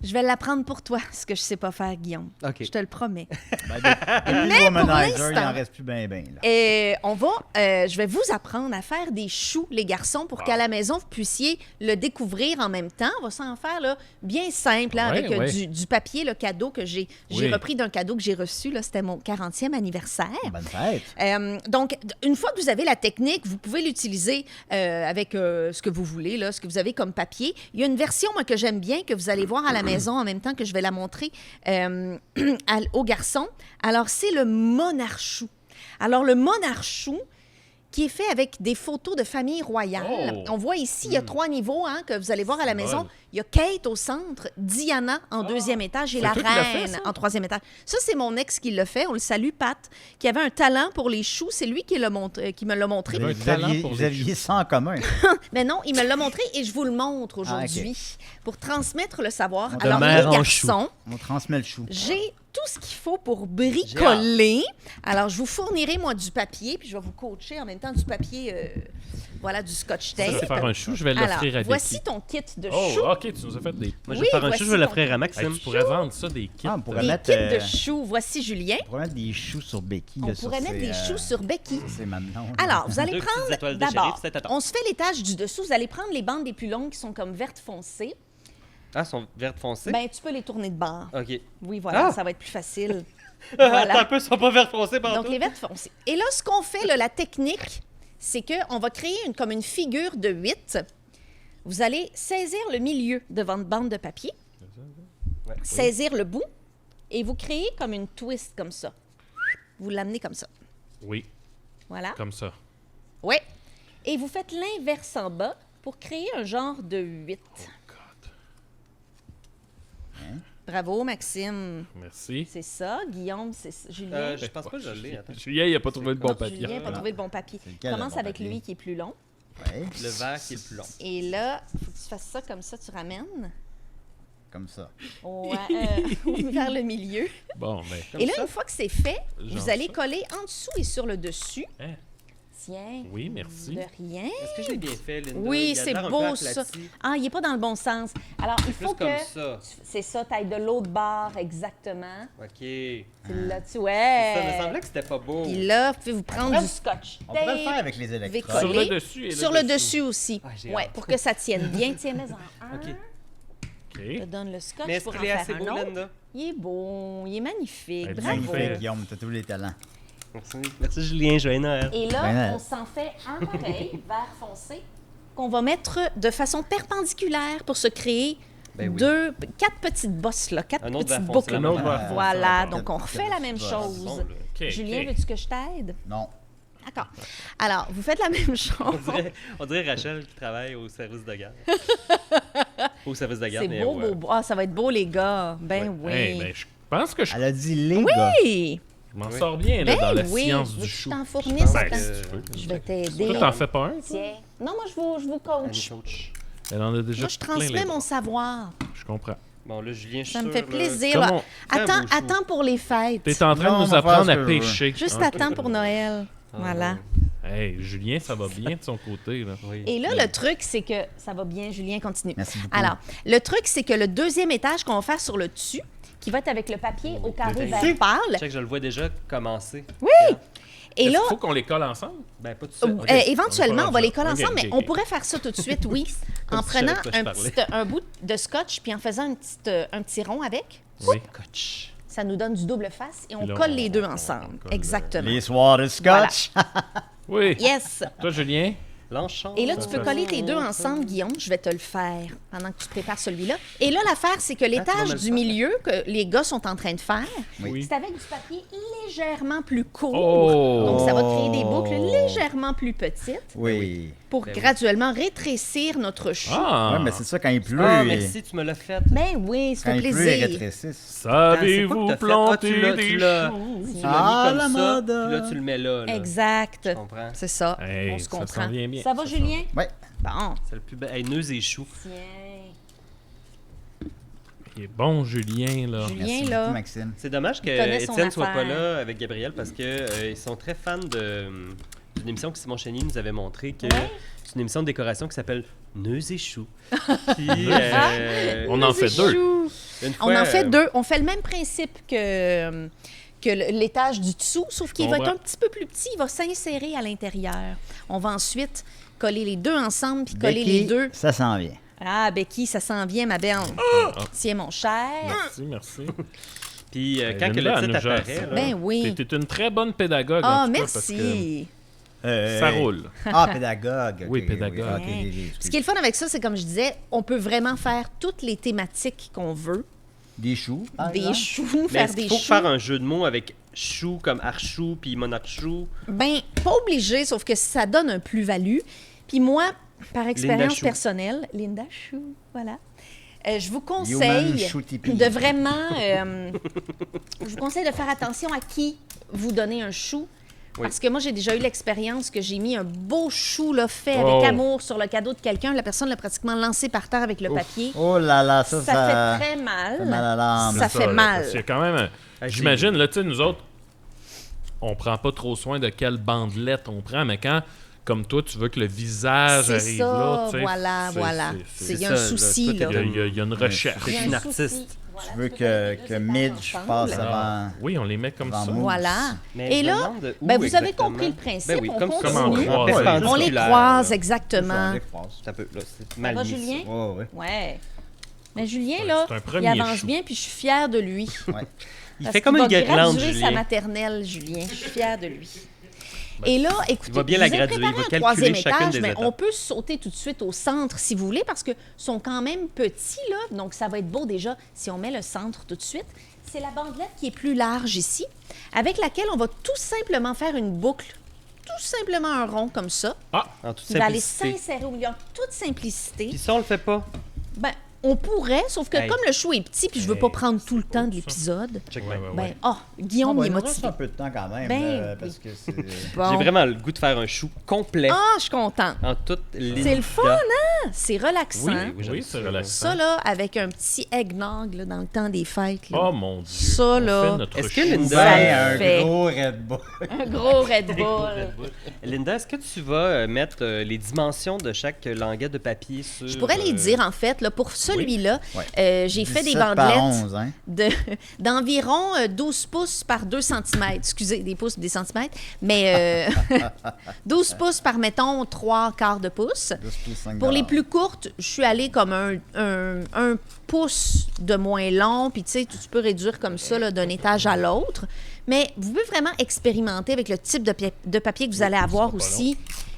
Je vais l'apprendre pour toi, ce que je sais pas faire, Guillaume. OK. Je te le promets. Depuis Mais le pour womanizer, il l'instant- en reste plus bien. Et je vais vous apprendre à faire des choux, les garçons, pour qu'à la maison, vous puissiez le découvrir en même temps. On va s'en faire là, bien simple, là, Ouais, avec ouais. du papier, le cadeau que j'ai Oui. repris d'un cadeau que j'ai reçu. Là, c'était mon 40e anniversaire. Bonne fête. Donc, une fois que vous avez la technique, vous pouvez l'utiliser avec ce que vous voulez, là, ce que vous avez comme papier. Il y a une version, moi, que j'aime bien, que vous allez voir à la maison en même temps que je vais la montrer aux garçons. Alors, c'est le monarchou. Alors, le monarchou, qui est fait avec des photos de famille royale. Oh! On voit ici, il y a 3 niveaux que vous allez voir à la maison. Bon. Il y a Kate au centre, Diana en 2e étage et C'est la toi qui l'as fait, reine ça? en 3e étage. Ça, c'est mon ex qui l'a fait. On le salue, Pat, qui avait un talent pour les choux. C'est lui qui me l'a montré. un talent pour Vous les aviez ça en commun. Mais non, il me l'a montré et je vous le montre aujourd'hui pour transmettre le savoir. De Alors, mère les en chou. garçons, On transmet le chou. j'ai tout ce qu'il faut pour bricoler. Alors, je vous fournirai, moi, du papier, puis je vais vous coacher en même temps du papier, voilà, du scotch Ça, tape. c'est faire un chou, je vais l'offrir à Alors, Becky. voici ton kit de Oh, chou. OK, tu nous as fait des... Moi, je Oui, vais faire un voici chou, je vais ton- l'offrir à Hey, Maxime. tu pourrais vendre ça, des kits. Ah, on pourrait Des mettre, kits de choux. Voici Julien. On pourrait mettre des choux sur Becky. On là, sur pourrait mettre ses, des choux sur Becky. C'est maintenant. Alors, vous allez Deux petites prendre étoiles de d'abord, shérif, c'est à temps. on se fait l'étage du dessous. Vous allez prendre les bandes les plus longues qui sont comme vertes foncées. Ah, elles sont vertes foncées? Ben, tu peux les tourner de bord. OK. Oui, voilà, Ah! ça va être plus facile. Attends Voilà. un peu, elles sont pas vertes foncées par Donc, les vertes foncées. Et là, ce qu'on fait, là, la technique, c'est qu'on va créer comme une figure de 8. Vous allez saisir le milieu de votre bande de papier, saisir le bout, et vous créez comme une twist comme ça. Vous l'amenez comme ça. Oui, Voilà. comme ça. Oui. Et vous faites l'inverse en bas pour créer un genre de 8. Bravo, Maxime. Merci. C'est ça. Guillaume, c'est ça. Julien. Je pense pas que je l'ai. Attends. Julien, il n'a pas trouvé le bon Non, papier. Julien n'a pas trouvé le bon papier. C'est lequel, Commence le bon avec papier? lui qui est plus long. Ouais, Le vert qui est le plus long. Et là, il faut que tu fasses ça comme ça, tu ramènes comme ça. vers le milieu. Bon, mais... Et là, une fois que c'est fait, vous Genre allez ça. coller en dessous et sur le dessus. Hein? Tiens. Oui, merci. De rien. Est-ce que je l'ai bien fait, Linda? Oui, Il a c'est l'air un peu beau, aplati. ça. Ah, il n'est pas dans le bon sens. Alors, il Plus faut comme que... ça. C'est ça, taille de l'autre barre, exactement. OK. C'est là, tu Ça me ouais. semblait que c'était pas beau. Puis là, vous pouvez vous prendre du scotch On pourrait le tape. faire avec les Vous pouvez électrodes. Sur coller. le dessus et Sur le dessus aussi. Ah, j'ai Ouais, hâte. pour que ça tienne bien. Tiens, mais-en un. OK. Je te OK. donne le scotch Mais est-ce pour en qu'il est faire assez un beau, autre. Linda? Il est beau, il est magnifique. Ouais, Bravo. Magnifique, Guillaume. T'as tous les talents. Merci. Merci, Julien. Joyeux Noël. Et là, Ben, on s'en fait un pareil, vert foncé, qu'on va mettre de façon perpendiculaire pour se créer Ben oui. 4 petites bosses, là, 4 Un autre petites vert foncé, boucles. un autre vert foncé. Voilà, Quatre- donc on refait la même quatre- chose. Bon, là. OK, Julien, OK. veux-tu que je t'aide? Non. D'accord. Alors, vous faites la même chose. On dirait Rachel qui travaille au service de garde. Au service de garde, C'est mais beau, ouais. beau, beau. Ah, ça va être beau, les gars. Ben oui. Hey, ben, je pense que je Elle a dit les gars. Oui! m'en sors bien là, dans la Ben oui. science Veux du que je chou. t'en fournisse? Ben, Attends. si tu veux. Je vais t'aider. Toi, t'en fais pas un? toi? Tiens. Non, moi, je vous coach. Coach. Elle en a déjà Moi, je plein les transmets bras. mon savoir. Je comprends. Bon, là, Julien, je suis Ça me sûr, fait là, plaisir. Comment- là. Très Attends, beau chou. attends pour les fêtes. T'es en train Non, de on nous va faire apprendre ce à que je veux. pêcher. Juste Un attends peu. pour Noël. Ah, Voilà. Hey, Julien, ça va bien de son côté. Là. Oui. Et là, le truc, c'est que... Ça va bien, Julien, continue. Merci beaucoup. Alors, le truc, c'est que le deuxième étage qu'on va faire sur le dessus, qui va être avec le papier au carré ben, vert pâle. Check, je le vois déjà commencer. Oui! Et Est-ce là, qu'il faut qu'on les colle ensemble? Ben, pas tout de suite. éventuellement, on va les coller Ok, ensemble, ok, mais ok. on pourrait faire ça tout de suite, oui, en si je savais prenant de quoi je parlais. un bout de scotch puis en faisant un petit rond avec. Oui. Coach. Ça nous donne du double face et on Là, colle les deux on ensemble. colle, Exactement. Les soirs de scotch. Oui. Yes! Toi, Julien? L'enchant. Et là, tu peux coller tes deux ensemble, Guillaume. Je vais te le faire pendant que tu prépares celui-là. Et là, l'affaire, c'est que tu vas l'étage me le du faire. milieu que les gars sont en train de faire, Oui. c'est avec du papier légèrement plus court. Oh! Donc, ça va créer des boucles légèrement plus petites Oui. pour Ben oui. graduellement rétrécir notre chou. Ah! Ouais, mais c'est ça quand il pleut. Ah, merci, tu me l'as fait. Ben oui, ça Quand fait il pleut, il plaisir. rétrécisse. Savez-vous C'est quoi que t'as fait? planter Ah, tu l'as- des tu l'as- choux? Tu l'as Ah, mis comme la ça, mode. puis là, tu le mets là. Exact. Je comprends. C'est ça. Hey, On se ça comprend. s'en vient bien. Ça va, Julien? Ouais. Bon. C'est le plus bel. Hey, nœuds et choux. Tiens. Il est bon, Julien, là. Julien, Merci là. beaucoup, Maxime. C'est dommage que connaît son Étienne soit pas affaire. là avec Gabriel parce que ils sont très fans de, du une émission que Simon Chénier nous avait montré que Ouais. c'est une émission de décoration qui s'appelle Nœuds et choux. Puis, On en fait deux. une On fois, en fait deux. On fait le même principe que l'étage du dessous, sauf qu'il va être un petit peu plus petit. Il va s'insérer à l'intérieur. On va ensuite coller les deux ensemble puis coller Becky, les deux. ça s'en vient. Ah, Becky, ça s'en vient, ma belle. Tiens, mon cher. Merci. Puis quand que Linda, le elle titre nous gère Ben apparaît, là, oui. T'es une très bonne pédagogue. Ah, en tout cas, parce merci. que ça roule. Ah, pédagogue. ok, Oui, ok, pédagogue. ok, ok, Ce qui est le fun avec ça, c'est comme je disais, on peut vraiment faire toutes les thématiques qu'on veut. Des choux. par Des exemple. choux, Mais faire est-ce des qu'il faut choux. faire un jeu de mots avec chou comme archou puis monarchou? Ben, pas obligé, sauf que ça donne un plus-value. Puis moi, par expérience Chou. personnelle, Linda Chou, voilà. Je vous Human conseille Choutipi. de vraiment... je vous conseille de faire attention à qui vous donnez un chou. Oui. Parce que moi, j'ai déjà eu l'expérience que j'ai mis un beau chou là, fait Oh. avec amour sur le cadeau de quelqu'un. La personne l'a pratiquement lancé par terre avec le papier. Oh là là, ça Ça fait très mal. fait mal à l'âme. Ça fait là, mal. parce qu'il y a quand même j'imagine, là, tu sais, nous autres, on prend pas trop soin de quelle bandelette on prend, mais quand, comme toi, tu veux que le visage C'est arrive ça, là, tu sais, voilà. Il y a un ça, là. souci, Toi, t'es là. Il y a une recherche. Il y a une un artiste. souci. Voilà, Tu veux tout à fait. que Là, Midge c'est passe ensemble. avant. Oui, on les met comme Avant ça. moi. Voilà. Mais Et je me là, demande où ben, vous avez exactement. compris le principe. Ben oui, on comme continue. Comment on croise. perpendiculaire, On les là. croise, C'est exactement. ça, les phrases. Ça peut, là, c'est Ça mal va, mis, ça. Julien? Ouais, ouais. Ouais. Mais Julien, Ouais, là, c'est un il premier avance chou. bien, puis je suis fière de lui. Ouais. Il Parce fait comme qu'il une va guirlande, graduer sa Julien. maternelle, Julien. Je suis fière de lui. Et là, écoutez, Il va bien je la vous ai graduer, il va préparé un calculer troisième chacune étage, des mais étapes. on peut sauter tout de suite au centre si vous voulez, parce que sont quand même petits, là. Donc, ça va être beau déjà si on met le centre tout de suite. C'est la bandelette qui est plus large ici, avec laquelle on va tout simplement faire une boucle, tout simplement un rond comme ça, En toute qui va aller simplicité. s'insérer au milieu en toute simplicité. Puis ça, on le fait pas. Ben, on pourrait, sauf que Hey. comme le chou est petit, puis je veux pas prendre tout le temps de l'épisode, Check Ouais, bien. ouais, ben, Guillaume, il est Il reste motivé. un peu de temps quand même, Ben, là, oui. parce que c'est... Bon. J'ai vraiment le goût de faire un chou complet Ah, je suis contente. en toute ligne. C'est le fun, hein? C'est relaxant. Oui, c'est relaxant. Ça, là, avec un petit eggnog là, dans le temps des fêtes. Là. Oh mon Dieu. Ça, On là. fait notre Est-ce que chou. Linda- Ça Ben, un fait. gros Red Bull. Un gros Red Bull. Linda, est-ce que tu vas mettre les dimensions de chaque languette de papier sur... Je pourrais les dire, en fait. Là, pour celui-là, Ouais. j'ai fait des 17 par bandelettes 11, hein? d'environ 12 pouces par 2 cm. Excusez, des pouces, des centimètres. Mais 12 pouces par, mettons, 3/4 de pouce. 12 pouces, 5 Pour les dollars. plus courtes, je suis allée comme un pouce de moins long, puis tu sais, tu peux réduire comme ça là, d'un étage à l'autre. Mais vous pouvez vraiment expérimenter avec le type de papier que vous allez avoir aussi.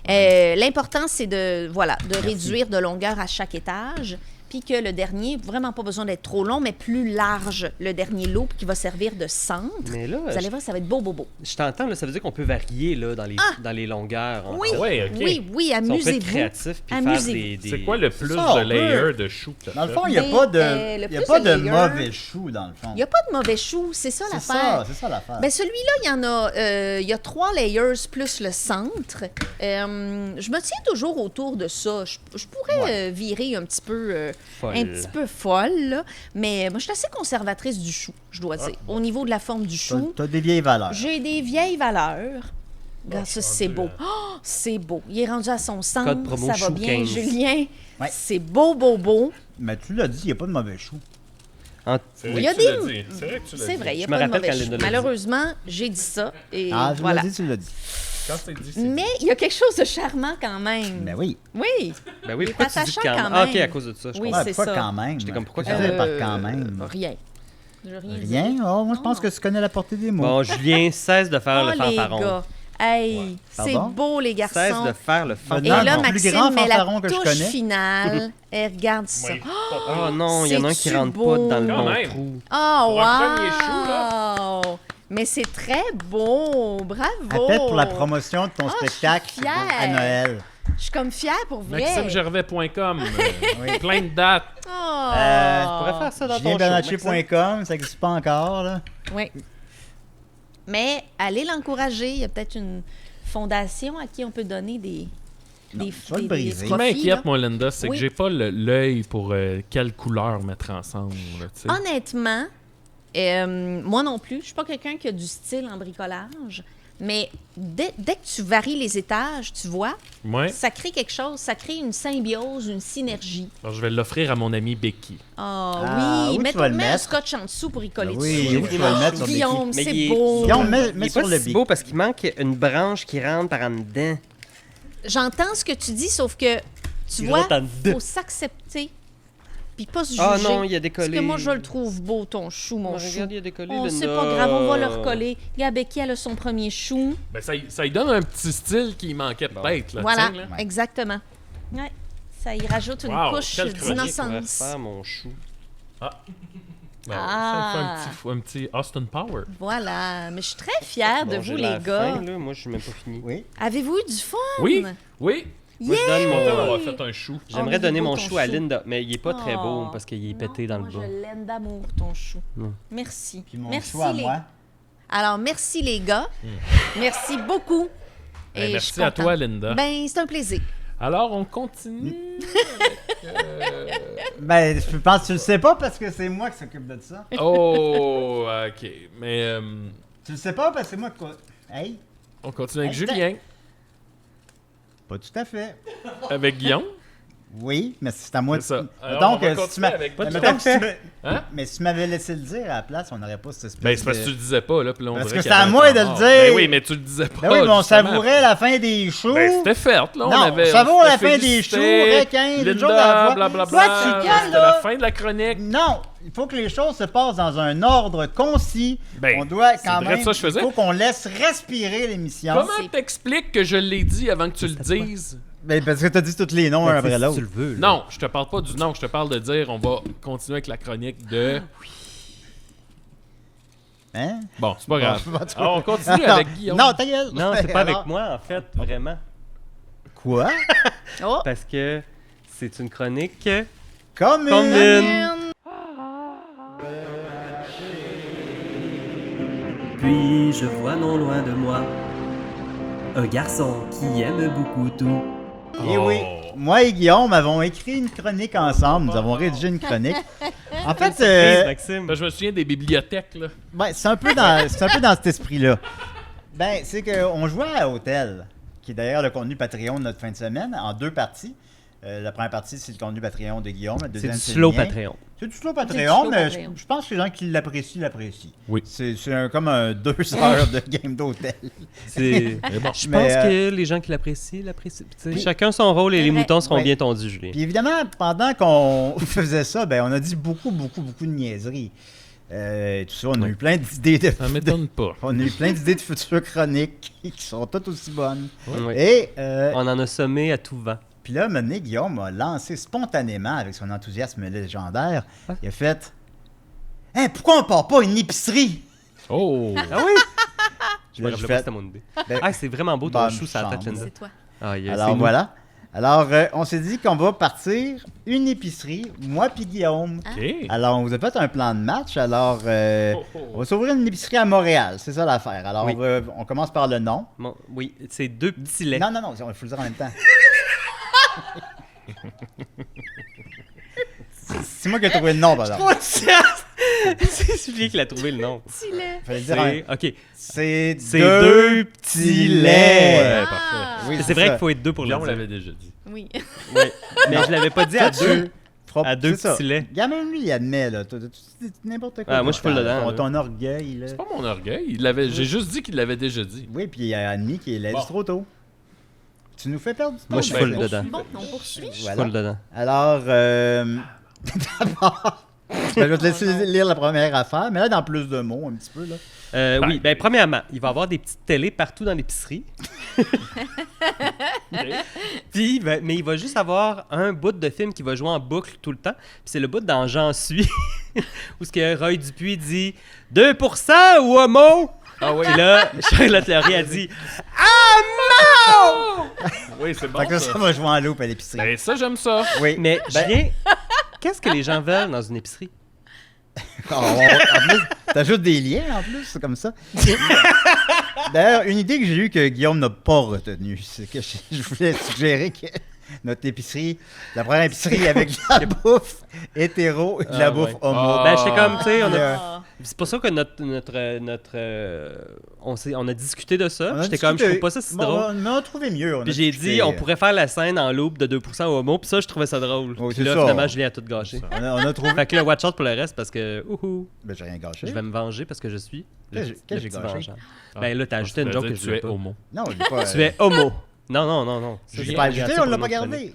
L'important, c'est de réduire de longueur à chaque étage, puis que le dernier, vraiment pas besoin d'être trop long, mais plus large, le dernier lot, qui va servir de centre. Mais là, Vous allez voir, ça va être beau, beau, beau. je t'entends, là, ça veut dire qu'on peut varier là, dans les longueurs. Oui, Ah ouais, ok. oui, Si on peut être amusez-vous. créatif puis Amusez-vous. faire des... C'est quoi le plus Ça, on de layers peut. de choux que t'as Dans le fait? fond, il n'y a Ben, pas de, le il y a plus pas de de layers- mauvais choux, dans le fond. Il n'y a pas de mauvais choux, c'est ça C'est l'affaire. ça, c'est ça l'affaire. Ben celui-là, il y en a, il y a 3 layers plus le centre. Je me tiens toujours autour de ça. Je pourrais virer un petit peu folle, là. Mais moi, je suis assez conservatrice du chou, je dois dire. Au niveau de la forme du chou, T'as des vieilles valeurs. j'ai des vieilles valeurs. Regarde ça, c'est beau. Oh, c'est beau. Il est rendu à son centre. Code promo Ça va chou bien, 15. Julien. Ouais. C'est beau, beau, beau. Mais tu l'as dit, il n'y a pas de mauvais choux. C'est Il vrai y a que tu l'as des- dit. C'est vrai que tu l'as C'est dit. vrai, il n'y a Je me pas de rappelle mauvais quand chou. Linda l'a dit. Malheureusement, j'ai dit ça. Et Ah, tu voilà. l'as dit, tu l'as dit. Quand c'est dit, c'est Mais il y a quelque chose de charmant quand même. Ben oui. Oui. Ben oui, Il est pourquoi tu dis attachant quand quand même? Ah, OK, même. à cause de ça, je Oui, comprends. c'est pourquoi ça. quand même? J'étais comme, pourquoi Qu'est-ce que tu veux dire Euh, par quand même? Rien. Je veux rien. Rien? dire. Oh, moi, je pense que tu connais la portée des mots. Bon, Julien, cesse de faire Oh, le les fanfaron. gars. Hey, c'est Pardon? beau, les Cesse garçons. de faire le Et fanfaron. Non, là, non, plus Maxime grand met la fanfaron que je touche connais. finale. Et regarde ça. Oui. Oh non, il y en a un qui C'est-tu rentre beau? pas dans le Quand bon même. trou. Oh, Pour wow! un premier chou, là. Mais c'est très beau. Bravo. Appelle pour la promotion de ton Oh, je suis spectacle fière. à Noël. Je suis comme fière pour vrai. MaximeGervais.com. Oui. Plein de dates. Oh. Tu pourrais faire ça dans ton show, JulienBernatchez.com, ça n'existe pas encore, là. Oui. Mais allez l'encourager. Il y a peut-être une fondation à qui on peut donner des Non, des, tu vas le des briser. Ce qui profits, là. m'inquiète, moi, Linda, c'est Oui. que j'ai pas l'œil pour quelle couleur mettre ensemble. Là, tu sais. Honnêtement, moi non plus, je suis pas quelqu'un qui a du style en bricolage, Mais dès que tu varies les étages, tu vois, Ouais. ça crée quelque chose, ça crée une symbiose, une synergie. Alors, je vais l'offrir à mon ami Becky. Ah, Oui, où tu mets vas le un mettre? scotch en dessous pour y coller Oui, dessus. où tu vas le mettre sur Becky? Guillaume, Mais c'est il est- beau. Guillaume, mets Il est sur pas le si bic. beau parce qu'il manque une branche qui rentre par en dedans. J'entends ce que tu dis, sauf que, tu Il vois, rentre en dedans. faut s'accepter, puis pas se juger. Ah non, il a décollé. Parce que moi, je le trouve beau, ton chou, mon chou. Regarde, il a décollé. Oh, c'est Linda. pas grave, on va le recoller. Regarde, Becky, elle a son premier chou. Ben, ça lui donne un petit style qui manquait peut-être. Là, Voilà, tiens, là. exactement. Ouais, ça y rajoute une Wow, couche quelle chronique. On va d'innocence. refaire mon chou. Ben, Ah. Ça fait un petit Austin Power. Voilà, mais je suis très fière de Bon, vous, j'ai les la gars. faim, là. Moi, je suis même pas fini. Oui. Avez-vous eu du fun? Oui, oui. Moi, je donne On mon... a fait un chou. J'aimerais Oh, donner il est beau, mon ton chou à chou. Linda, mais il est pas très beau Oh. parce qu'il est pété Non, dans le moi, bas. je l'aime d'amour, ton chou. Mm. Merci. Puis mon merci, choix à les... moi. Alors, merci, les gars. Merci beaucoup. Ben, Et je merci suis à contente. toi, Linda. Ben, c'est un plaisir. Alors, on continue. Ben, je pense que tu le sais pas parce que c'est moi qui s'occupe de ça. Oh, OK. Mais Tu le sais pas parce que c'est moi qui... Hey, on continue avec Hey, Julien. pas tout à fait. Avec Guillaume. Oui, mais c'est à moi de... C'est ça. Alors, Mettons on va que si tu continuer m'as... avec- Pas tout mettons à que si fait. tu me- Hein? Mais si tu m'avais laissé le dire à la place, on n'aurait pas cette espèce Ben, c'est parce que tu le disais pas, là. Puis là, on Parce dirait que qu'il c'est y à avait moi un de le temps mort. dire. Ben oui, mais tu le disais pas. Ben oui, mais on justement. savourait la fin des choux. Ben, c'était fait, là. On Non, avait, on savoure la s'était fin des choux, félicité. requin, le jour de la Linda, fois. blablabla. Toi, tu cales, C'était là. la fin de la chronique. Non, il faut que les choses se passent dans un ordre concis. Ben, on doit quand c'est vrai même... ça que je faisais. Il faut qu'on laisse respirer l'émission. Comment t'expliques que je l'ai dit avant que tu le dises? Ben, parce que t'as dit tous les noms un après l'autre. tu le veux. là. Non, je te parle pas du nom, je te parle de dire on va continuer avec la chronique de... Hein? Bon, c'est pas grave. Bon, en tout cas- Alors, on continue avec Guillaume. Non, ta gueule. Non, c'est pas Alors- avec moi, en fait, vraiment. Quoi? Oh! Parce que c'est une chronique Comme commune. Puis je vois non loin de moi un garçon qui aime beaucoup tout. Et oui, moi et Guillaume avons écrit une chronique ensemble. Nous avons rédigé une chronique. En fait, Surprise, Maxime. Ben, je me souviens des bibliothèques, là. ben, c'est un peu dans cet esprit-là. Ben, c'est qu'on jouait à Hôtel, qui est d'ailleurs le contenu Patreon de notre fin de semaine, en deux parties. La première partie, c'est le contenu Patreon de Guillaume. La C'est deuxième, du le slow mien. Patreon. C'est du slow C'est du Patreon, slow mais Patreon. je pense que les gens qui l'apprécient. Oui. C'est comme un 2 heures de game d'hôtel. C'est... Mais bon. Je Mais, pense que les gens qui l'apprécient, l'apprécient. Tu sais, Puis- chacun son rôle et C'est les vrai. moutons seront Ouais. bien tondus, Julien. Puis évidemment, pendant qu'on faisait ça, ben, on a dit beaucoup de niaiseries. Tout ça, on a eu plein d'idées de... Ça m'étonne pas. On a eu plein d'idées de futures chroniques qui sont toutes aussi bonnes. Oui. Et On en a semé à tout vent. puis là, maintenant, Guillaume a lancé spontanément, avec son enthousiasme légendaire, il a fait « Hey, pourquoi on part pas une épicerie? Oh! Ah oui? Je Là, ne j'ai pas fait- c'était mon idée. Ben, Ah, c'est vraiment beau ton bonne chou sur la tête, chance. Linda. C'est toi. Ah, yes, Alors c'est nous. voilà. Alors, on s'est dit qu'on va partir une épicerie, moi puis Guillaume. Ah. OK. Alors, on vous a fait un plan de match. Alors, on va s'ouvrir une épicerie à Montréal. C'est ça l'affaire. Alors, Oui. on commence par le nom. Bon, oui, c'est deux petits laits. Non, il faut le dire en même temps. C'est moi qui ai trouvé le nom, par exemple. C'est Julien qui l'a trouvé le nom. Fallait le dire en même C'est... OK. C'est C'est deux petits laits. Ouais, parfait. Oui, C'est vrai ça. qu'il faut être deux pour le Guillaume dire. l'avait déjà dit. Oui. Oui. Mais je l'avais pas dit à Toi, deux. tu feras- à deux c'est ça. petits laits. Regarde, même lui, il admet, là. Tu dis n'importe quoi. Ah, moi, je suis full dedans, Ton, là. ton orgueil, là. C'est pas mon orgueil. J'ai juste dit qu'il l'avait déjà dit. Oui, puis il y a admis qu'il l'a dit Bon. trop tôt. Tu nous fais perdre du temps. Moi, je suis ben, full ben, dedans. Bon, on poursuit. Je suis Voilà. full dedans. Alors, d'abord, je vais te laisser lire la première affaire, mais là, dans plus de mots, un petit peu, là. Oui, ben premièrement, il va y avoir des petites télés partout dans l'épicerie. Puis, mais il va juste avoir un bout de film qui va jouer en boucle tout le temps. Puis c'est le bout dans J'en suis, où ce que Roy Dupuis dit 2% ou homo? Ah oui. Puis là, Charlotte Laurier a dit Oui, c'est bon. Fait que là, ça. ça va jouer en loupe à l'épicerie. Ben, ça, j'aime ça. Oui. mais Ben, Julien, qu'est-ce que les gens veulent dans une épicerie? en plus, t'ajoutes des liens, en plus, c'est comme ça. D'ailleurs, une idée que j'ai eue que Guillaume n'a pas retenue, c'est que je voulais suggérer que notre épicerie, la première épicerie avec de la bouffe hétéro et de la Ah, bouffe ouais. homo. Ah. Ben, j'étais comme, tu sais, on a... Euh, C'est pour ça que on a discuté de ça. J'étais comme, je trouve pas ça si drôle. Mais on a trouvé mieux. Puis j'ai dit, on pourrait faire la scène en loop de 2% homo, puis ça, je trouvais ça drôle. Oui, Puis c'est là, ça. finalement, Julien a tout gâché. On a trouvé. Fait que là, watch out pour le reste parce que, Ben, j'ai rien gâché. je vais me venger parce que je suis Qu'est-ce que j'ai petit gâché? vengeant. Ben là, t'as ajouté une joke que je tu voulais es pas. homo. Non, je l'ai pas. Tu es homo. Non. Je l'ai Julien pas a ajouté, gardé on pour l'a une pas autre gardé. année.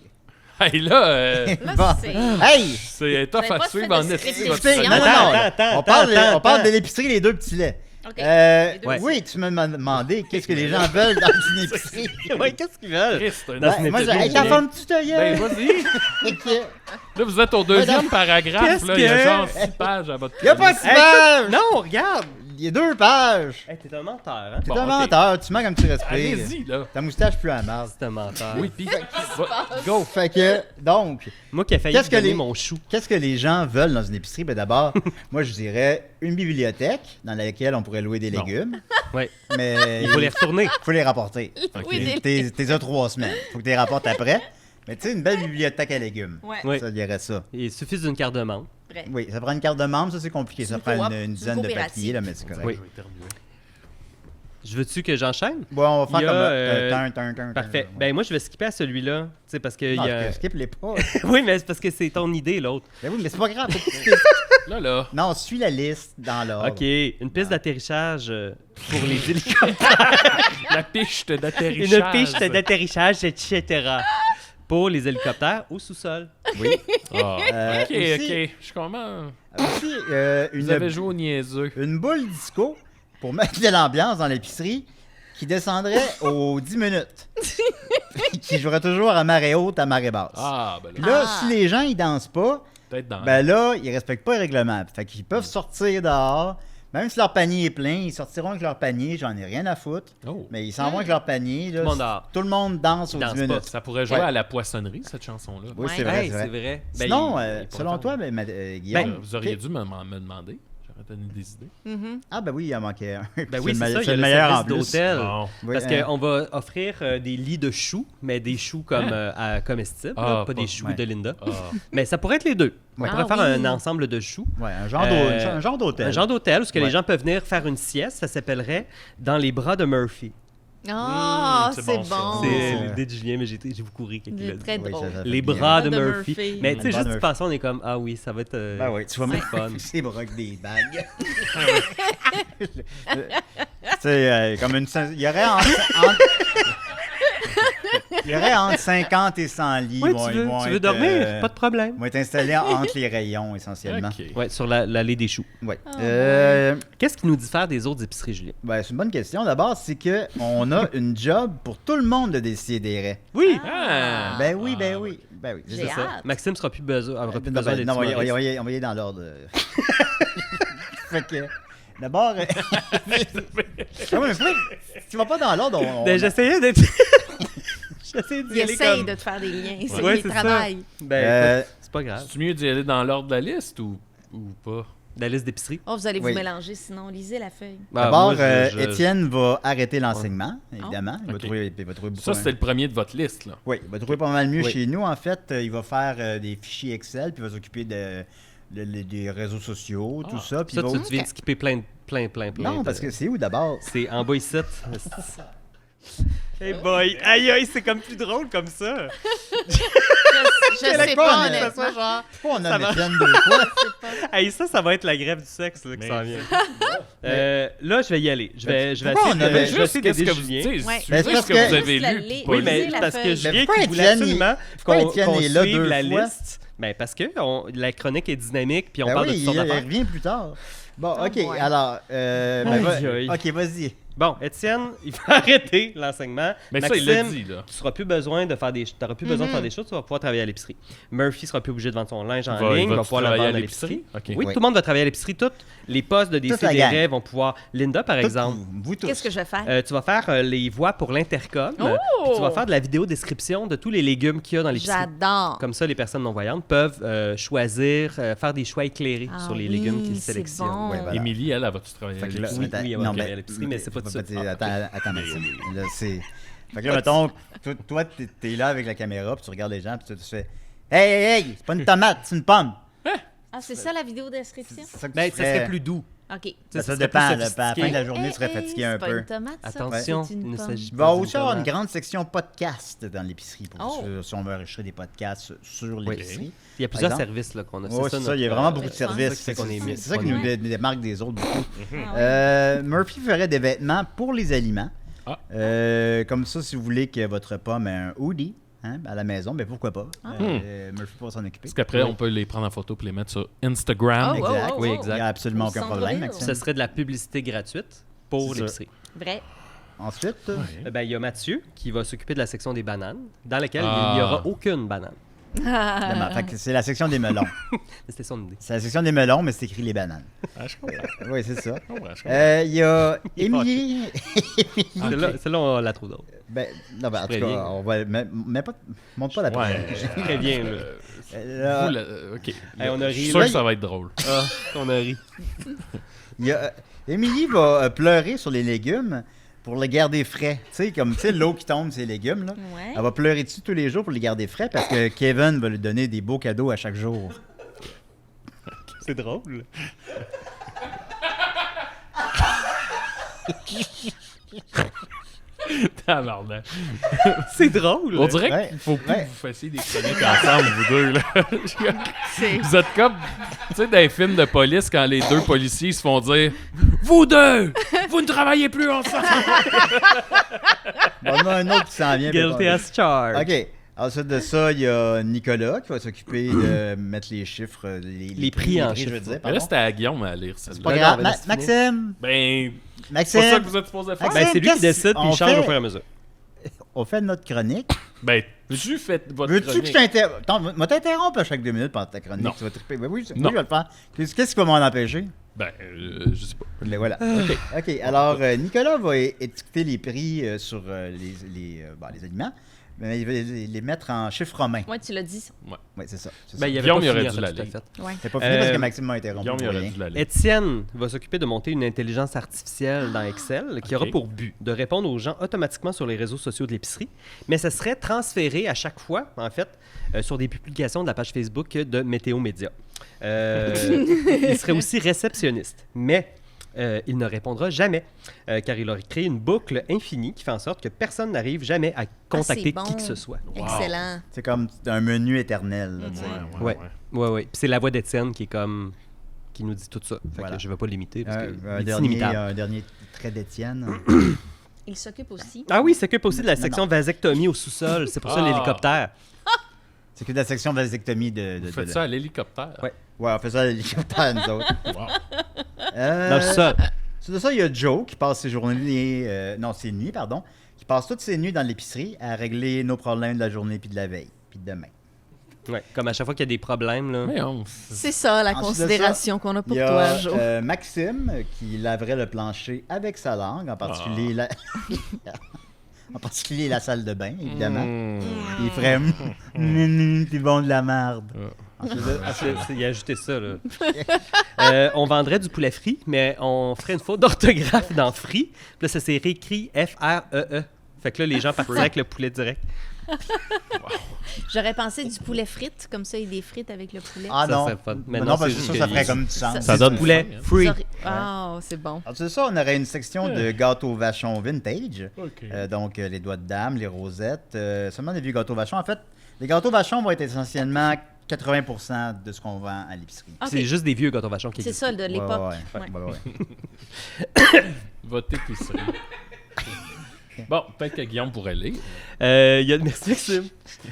Hey, là, Là, Bon. c'est... Hey! c'est tough Vous avez à pas suivre fait en de esti, script votre d'émission? Non, non, Attends, on parle de l'épicerie, les deux petits laits. OK. Ouais. Oui, tu m'as demandé qu'est-ce que les gens veulent dans une épicerie. Ouais, qu'est-ce qu'ils veulent? Christ, un Dans esti. une Moi, épicerie, hey, Julien. t'as forme-tu ta Ben, gueule? vas-y. Là, vous êtes au deuxième paragraphe. Qu'est-ce Là, il y a que- genre 6 pages à votre Il y a pas chronique. 6 pages! Non, regarde! Il y a 2 pages! Hey, t'es un menteur, hein? T'es Bon, un ok. menteur, tu manques un petit respect. Allez-y, là. Ta moustache plus à la marde. C'est un menteur. Oui, puis go. Fait que, donc, Moi qui ai failli Qu'est-ce que donner les- mon chou. qu'est-ce que les gens veulent dans une épicerie? Ben d'abord, moi je dirais une bibliothèque dans laquelle on pourrait louer des Non. légumes. Ouais. Mais Il faut les retourner. faut les rapporter. Oui, T'es à 3 semaines. Faut que tu les rapportes après. Mais tu sais, une belle bibliothèque à légumes. Ouais. Oui. Ça, il y aurait ça. Il suffit d'une carte de membre. Vrai. Oui, ça prend une carte de membre, ça c'est compliqué. Ça Une prend coop, une dizaine une de coopérative. papiers, là, mais c'est correct. Oui. Je veux-tu que j'enchaîne? Bon, on va faire Il y a, comme... Parfait. Ben moi, je vais skipper à celui-là. Tu sais, parce que... Non, il y a... skip les pas. Oui, mais c'est parce que c'est ton idée, l'autre. Ben oui, mais c'est pas grave. faut que tu- Là. Non, suis la liste dans l'ordre. OK. Une piste d'atterrissage pour les hélicoptères. La piste d'atterrissage. Une piste d'atterrissage, etc. Pour les hélicoptères au sous-sol. Oui. Ah, ok, aussi- ok. Je comprends. Aussi, Vous avez joué au niaiseux. une boule disco pour mettre de l'ambiance dans l'épicerie qui descendrait aux 10 minutes. Qui jouerait toujours à marée haute, à marée basse. Ah, ben Puis là, là, Ah. si les gens ils dansent pas, peut-être dans. ben là, ils respectent pas les règlements. Fait qu'ils peuvent sortir dehors. Même si leur panier est plein, ils sortiront avec leur panier, j'en ai rien à foutre. Oh. Mais ils s'en vont avec leur panier. Là, Tout le monde dehors. tout le monde danse aux Danse 10 pas. minutes. Ça pourrait jouer Ouais. à la poissonnerie, cette chanson-là. Oui, Ouais. c'est vrai, Hey, c'est vrai. c'est vrai. Ben, Sinon, il pourrait selon faire- toi, Guillaume... Vous auriez dû me demander. J'aurais donné des idées. Mhm. Ah ben oui, il en manquait un. Ben oui, c'est ça, il y c'est a le le meilleur en service plus. d'hôtel. Bon. Oui, Parce qu'on va offrir des lits de choux, mais des choux comme à comestibles, Ah, là, pas des pas- choux ouais. de Linda. Ah. Mais ça pourrait être les deux. On Ouais. pourrait Ah faire oui. un ensemble de choux. Ouais, un genre d'hôtel. Un genre d'hôtel où ce que Ouais. les gens peuvent venir faire une sieste, ça s'appellerait Dans les bras de Murphy. Ah, c'est c'est bon, ça. bon. C'est l'idée de Julien, mais j'ai beaucoup ri quand il l'a C'est dit. très Oui, drôle. ça fait Les bien. bras de de Murphy. Murphy. Mais tu sais, Les bras juste de de penser, on est comme, ah oui, ça va être Ben oui, tu vas c'est me fun. c'est broc des bagues. C'est comme une... Il y aurait il y aurait entre 50 et 100 lits. Oui, Bon, tu ils veux, vont tu veux être, dormir, pas de problème. Ils vont être installés entre les rayons, essentiellement. Ok. Ouais, sur l'allée des choux. Ouais. Oh, Qu'est-ce qui nous diffère des autres épiceries, Julien? Ben, c'est une bonne question. D'abord, c'est qu'on a une job pour tout le monde de décider. Oui! Ah. Ben oui, ben oui. Ben oui. J'ai c'est ça. hâte. Maxime aura plus besoin Ben, d'être non, on va y- humoriste. on va y aller dans l'ordre. Fait que, d'abord... Ah oui, mais tu vas pas dans l'ordre. Ben, j'essayais d'être... J'essayais d'y Il aller essaye comme... de te faire des liens. C'est Ouais, il c'est ça. travaille. Ben, écoute, c'est pas grave. C'est mieux d'y aller dans l'ordre de la liste ou pas? La liste d'épicerie. Oh, vous allez vous Oui. mélanger, sinon lisez la feuille. Ah, D'abord, moi, Étienne va arrêter l'enseignement, évidemment. Il va Ok. trouver beaucoup Ça, c'était le premier de votre liste, là. Oui, il va trouver pas mal mieux Oui. chez nous. En fait, il va faire des fichiers Excel, puis il va s'occuper des réseaux sociaux, tout ça. Puis Ça, il va... tu viens de skipper plein. Non, parce que c'est où d'abord? C'est en bas ici. Hey boy! Aïe aïe, c'est comme plus drôle comme ça! Je sais pas, mais ça honnêtement. C'est pas on Ça a va. Étienne deux fois. Hey, ça va être la grève du sexe là, qui Mais- s'en vient. Là, je vais y aller. Je vais Pourquoi essayer on avait je vais essayer qu'est-ce d'aider que vous Julien. dites? Ouais. Suivez Ben, c'est ce que parce vous que- avez Juste la lu. li- pas Oui, lu. mais Lisez la parce que feuille. Julien pourquoi qui voulait Étienne, absolument pourquoi Étienne qu'on est là suive deux la fois? liste. Ben parce que la chronique est dynamique puis on Ben parle oui, de il toutes sortes d'affaires. revient plus tard. Bon, Oh OK, boy. alors... Aïe, aïe. OK, vas-y. Bon, Étienne, il va arrêter l'enseignement. Mais ça, Maxime, il l'a dit, là. tu seras plus besoin de faire des t'auras plus besoin de faire des choses, tu vas pouvoir travailler à l'épicerie. Murphy sera plus obligé de vendre son linge en ligne, il va pouvoir le travailler vendre à à l'épicerie. l'épicerie? OK. Oui, Oui. tout le monde va travailler à l'épicerie. Tous les postes de Toute la décidérés gang. vont pouvoir. Linda, par exemple, Vous tous. Qu'est-ce que je vais faire? tu vas faire les voix pour l'intercom. Oh! Puis tu vas faire de la vidéo description de tous les légumes qu'il y a dans l'épicerie. J'adore. Comme ça, les personnes non-voyantes peuvent choisir, faire des choix éclairés Ah sur les oui, légumes qu'ils c'est sélectionnent. bon. Ouais, voilà. Émilie, elle va-tu travailler Fait à que là, l'épicerie? Oui, elle va travailler à l'épicerie, mais c'est pas faut tout ça. dire, attends, Maxime. Là, c'est... Fait que là, mettons, toi, t'es là avec la caméra, puis tu regardes les gens, puis tu fais « Hey, c'est pas une tomate, c'est une pomme! Ah, c'est ça la vidéo description? » C'est ça que Ben, tu ça ferais. serait plus doux. OK. Ça serait dépend. plus Là, à la fin sophistiqué. de la journée, tu serais fatigué un c'est pas peu. une tomate, ça. Attention, C'est une il ne pomme. s'agit Il pas va d'une aussi avoir une tomate. grande section podcast dans l'épicerie pour Oh. si on veut enregistrer des podcasts sur Oui. l'épicerie. Il y a plusieurs Par exemple. services là, qu'on a. Oui, c'est ça. Il y a vraiment beaucoup de c'est ça. services. C'est ça qu'on est mieux. C'est ça qui nous démarque des autres beaucoup. Ah Murphy ferait des vêtements pour les aliments. Ah. Comme ça, si vous voulez que votre pomme ait un hoodie à la maison, ben pourquoi pas. Murphy pourra s'en occuper. Parce qu'après, on peut les prendre en photo et les mettre sur Instagram. Oh, Exact. oh, oh, Oui, oh. exact. Il n'y a absolument aucun Centre-ville. problème, Maxime. Ce serait de la publicité gratuite pour C'est ça. l'épicerie. Vrai. Ensuite, Il y a Mathieu qui va s'occuper de la section des bananes, dans laquelle Ah. il n'y aura aucune banane. fait que c'est la section des melons. C'était son idée. C'est la section des melons, mais c'est écrit les bananes. Ah, je comprends. Oui, c'est ça. Je comprends. Il y a Émilie. Celle-là, on la trouve d'autre. Ben, non, ben, en tout Très cas, bien. on va. Montre pas la Ouais. première. Très bien. Là. OK. Hey, on a Je ri. suis sûr Là, que ça va être drôle. Ah, on a ri. Il y a, Émilie va pleurer sur les légumes pour les garder frais. Tu sais, comme l'eau qui tombe, ces légumes. Là. Ouais. Elle va pleurer dessus tous les jours pour les garder frais parce que Kevin va lui donner des beaux cadeaux à chaque jour. C'est drôle. Tabarnak. C'est drôle. On dirait Ouais. qu'il faut plus Ouais. que vous fassiez des chroniques ensemble, vous deux. Là. C'est- Vous êtes comme, tu sais, dans les films de police, quand les deux policiers se font dire « Vous deux, vous ne travaillez plus ensemble! Bon, on a un autre qui s'en vient. Guilty as charged. OK. Ensuite de ça, il y a Nicolas qui va s'occuper de mettre les chiffres, Les prix en je veux chiffres. dire. » Mais là, pardon. c'était à Guillaume à lire C'est celle-là. pas Ben grave. non, mais laisse finir. Maxime! Ben, c'est Maxime! pas ça que vous êtes supposé faire. Maxime, Ben, c'est lui qui qu'est-ce décide, puis on il change fait? au fur et à mesure. On fait notre chronique. Ben, tu faites votre Veux-tu que chronique. je t'interrompe? Attends, moi t'interromps à chaque 2 minutes pendant ta chronique. Non. Tu vas triper. Ben oui, Non. je vais le faire. Qu'est-ce qui va m'en empêcher? Ben, je sais pas. Mais voilà. OK. Alors, Nicolas va étiqueter les prix sur les aliments. Mais il va les mettre en chiffres romains. Ouais, tu l'as dit. Oui, c'est ça. C'est Ben, ça. il avait Guillaume, pas il aurait fini, dû en la fait, tout à lire. fait. Ouais. C'est pas fini parce que Euh, Maxime m'a interrompu. Guillaume, il pour aurait rien. dû la lire. Étienne va s'occuper de monter une intelligence artificielle dans Excel qui aura Ok. pour but de répondre aux gens automatiquement sur les réseaux sociaux de l'épicerie, mais ça serait transféré à chaque fois, en fait, sur des publications de la page Facebook de Météo Média. Il serait aussi réceptionniste, mais il ne répondra jamais, car il aurait créé une boucle infinie qui fait en sorte que personne n'arrive jamais à contacter bon. qui que ce soit. Excellent. C'est comme un menu éternel. Là, tu sais. Ouais. Ouais. Puis c'est la voix d'Étienne qui est comme qui nous dit tout ça. Fait Voilà. que je vais pas l'imiter parce que Un il est inimitable. dernier trait d'Étienne. Il s'occupe aussi. Ah oui, il s'occupe aussi de la Non, section vasectomie au sous-sol. C'est pour ça Ah. l'hélicoptère. C'est que de la section vasectomie de. Vous faites ça à l'hélicoptère? Ouais. Ouais, on fait ça à l'hélicoptère, nous autres. Wow. Dans le sol. C'est de ça, il y a Joe qui passe ses journées. Non, ses nuits, pardon. Qui passe toutes ses nuits dans l'épicerie à régler nos problèmes de la journée, puis de la veille, puis de demain. Ouais. Comme à chaque fois qu'il y a des problèmes, là. Mais on... C'est ça, la Ensuite de considération qu'on a Il pour y a toi, Jo. Maxime qui laverait le plancher avec sa langue, en particulier, en particulier la salle de bain, évidemment. Il ferait c'est bon de la merde. Il a ajouté ça, là. On vendrait du poulet frit, mais on ferait une faute d'orthographe dans frit. Puis là, ça s'est réécrit F-R-E-E. Fait que là, les gens partiraient avec le poulet direct. J'aurais pensé du poulet frites, comme ça, il y a des frites avec le poulet. Ah Ça non. serait fun. Mais Mais non, non, parce c'est que juste ça que ferait il- comme du sens. Ça donne poulet free. Ah, c'est bon. Alors, c'est ça, on aurait une section de gâteaux vachons vintage. OK. Donc, les doigts de dame, les rosettes, seulement des vieux gâteaux vachons. En fait, les gâteaux vachons vont être essentiellement 80% de ce qu'on vend à l'épicerie. OK. C'est juste des vieux gâteaux vachons qui C'est existent. ça, de l'époque. Ouais. Ouais. Votre épicerie. Bon, peut-être que Guillaume pourrait lire. Merci Maxime.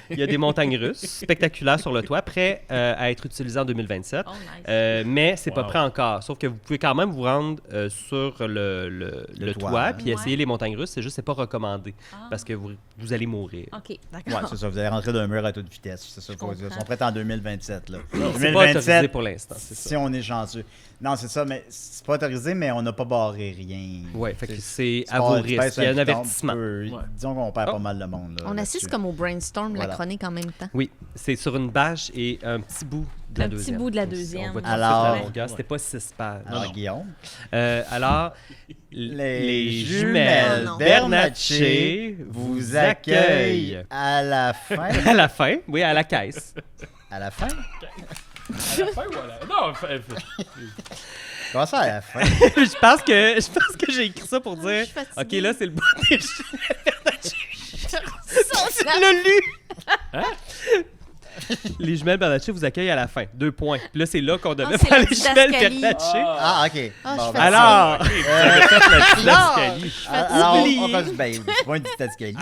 Il y a des montagnes russes spectaculaires sur le toit, prêts à être utilisées en 2027. Oh, nice. Mais c'est pas Wow. prêt encore. Sauf que vous pouvez quand même vous rendre sur le toit, toit hein. puis essayer Ouais. les montagnes russes. C'est juste c'est pas recommandé Ah. parce que vous allez mourir. OK, Ouais, d'accord. c'est ça, vous allez rentrer d'un mur à toute vitesse. C'est ça, comprends. ils sont prêts en 2027. Là. C'est pas autorisé pour l'instant. C'est si ça. on est chanceux. Non, c'est ça, mais c'est pas autorisé, mais on n'a pas barré rien. Ouais, fait que c'est Tu à vos pars- tu risques. pèses Il y a un piton, avertissement. Disons qu'on perd Oh. pas mal de monde. Là, On là-dessus. assiste comme au brainstorm, la Voilà. chronique en même temps. Oui, c'est sur une bâche et un petit bout de la Un petit deuxième. bout de la On deuxième. va tout Alors- faire la longueur. C'était pas 6 pages. Alors, Guillaume. Alors, les jumelles Non, non. Bernatchez vous accueillent à la fin. à la fin, oui, à la caisse. À la fin? À la fin, voilà. Non, Comment ça à la fin? je pense que j'ai écrit ça pour dire. Je suis fatiguée. OK, là, c'est le bout des Tu l'as lu! Les jumelles Bernatchez vous accueillent à la fin. 2 points. Puis là, c'est là qu'on devait c'est faire la les jumelles didascalie. Bernatchez. Ah, OK. Ah, Bon, je ben, fais Alors, alors, oublié. on va ben, c'est pas une didascalie.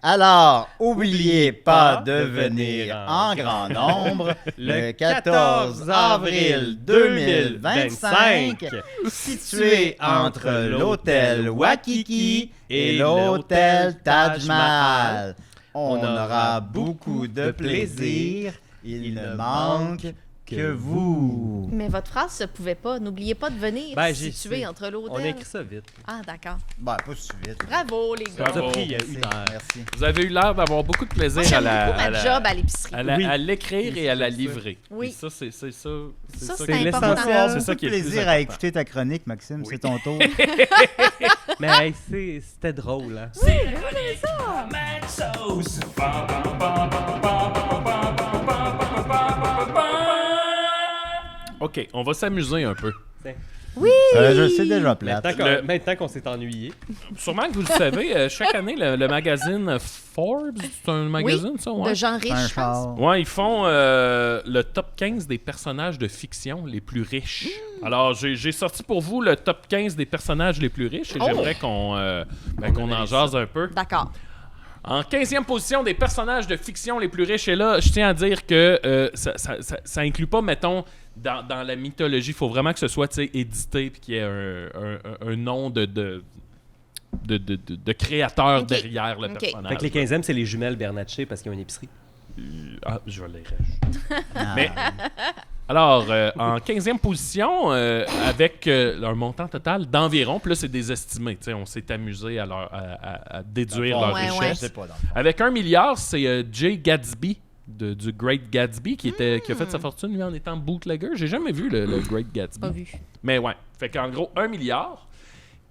alors, Oubliez pas de venir en grand nombre le 14 avril 2025, situé entre l'hôtel Waikiki et l'hôtel Taj Mahal. On aura beaucoup de plaisir. Il ne manque que vous. Mais votre phrase se pouvait pas. N'oubliez pas de venir situé entre l'hôtel. On a écrit ça vite. Ah, d'accord. Ben, pas si vite. Bravo, les gars. Ça a pris Merci. 1 heure. Merci. Vous avez eu l'air d'avoir beaucoup de plaisir Moi, j'aime à beaucoup ma job à l'épicerie. à l'écrire et à la livrer. Oui. Et ça, c'est ça. Ça, ça c'est qui- important. C'est ça qui est le plus plaisir à important. écouter ta chronique, Maxime. C'est ton tour. Mais hey, c'était drôle, hein? OK, on va s'amuser un peu. Oui! Je le sais déjà plate. Maintenant qu'on s'est ennuyé. Sûrement que vous le savez, chaque année, le magazine Forbes, c'est un magazine, ça? Ouais. De gens Un riches, je pense. char. Ouais, ils font le top 15 des personnages de fiction les plus riches. Alors, j'ai sorti pour vous le top 15 des personnages les plus riches et j'aimerais qu'on en jase un peu. D'accord. En 15e position des personnages de fiction les plus riches, et là, je tiens à dire que ça inclut pas, mettons, dans la mythologie, il faut vraiment que ce soit édité et qu'il y ait un nom de créateur derrière le personnage. Fait que les 15e, c'est les jumelles Bernatchez parce qu'ils ont une épicerie. Je les rêche. Mais, alors, en 15e position, avec un montant total d'environ, puis là, c'est des estimés, on s'est amusé à déduire leur ouais, richesse. Je sais pas, dans Avec 1 milliard, c'est Jay Gatsby, du Great Gatsby, qui a fait sa fortune, lui, en étant bootlegger. J'ai jamais vu le Great Gatsby. Pas vu. Mais ouais, fait qu'en gros, 1 milliard.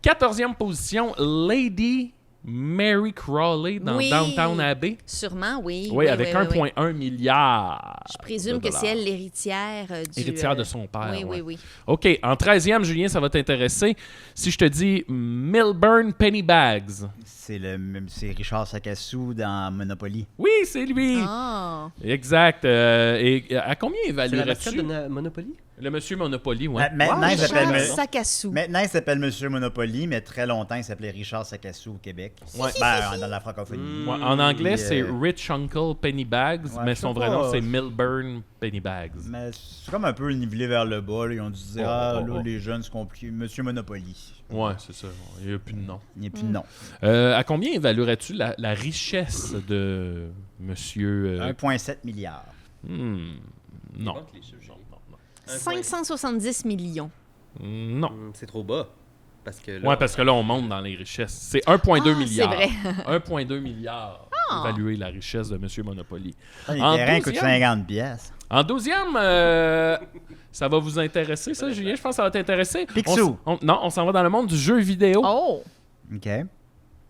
14e position, Lady Mary Crawley dans Oui. Downton Abbey. Sûrement, oui. Oui, avec 1,1 milliard. Je présume que c'est elle l'héritière du... Héritière de son père. Oui, ouais. oui. OK, en 13e, Julien, ça va t'intéresser. Si je te dis Milburn Pennybags. C'est Richard Sakassou dans Monopoly. Oui, c'est lui. Ah. Exact. Et à combien C'est la mascotte évaluerais-tu de Monopoly? le monsieur Monopoly? Ouais. Maintenant, il s'appelle Richard Sakassou. Maintenant, il s'appelle Monsieur Monopoly, mais très longtemps, il s'appelait Richard Sakassou au Québec. Ouais. Ben, dans la francophonie. Ouais, en anglais, Puis, c'est Rich Uncle Pennybags, ouais, mais je son sais vrai pas. nom, c'est Milburn Pennybags. Mais c'est comme un peu nivelé vers le bas. Là. Ils ont dû dire, là, oh. les jeunes, c'est compliqué. Monsieur Monopoly. Ouais, c'est ça. Il n'y a plus de nom. Il n'y a plus de nom. À combien évaluerais-tu la richesse de monsieur... 1,7 milliard. Non. 570 millions. Non. C'est trop bas. Parce que là, Ouais, parce que là, on monte dans les richesses. C'est 1,2 milliard. C'est vrai. 1,2 milliard. Évaluer la richesse de monsieur Monopoly. Les En terrains coûtent 12e? 50 pièces. En 12e, ça va vous intéresser, ça, Julien? Je pense que ça va t'intéresser. Picsou. Non, on s'en va dans le monde du jeu vidéo. Oh! OK.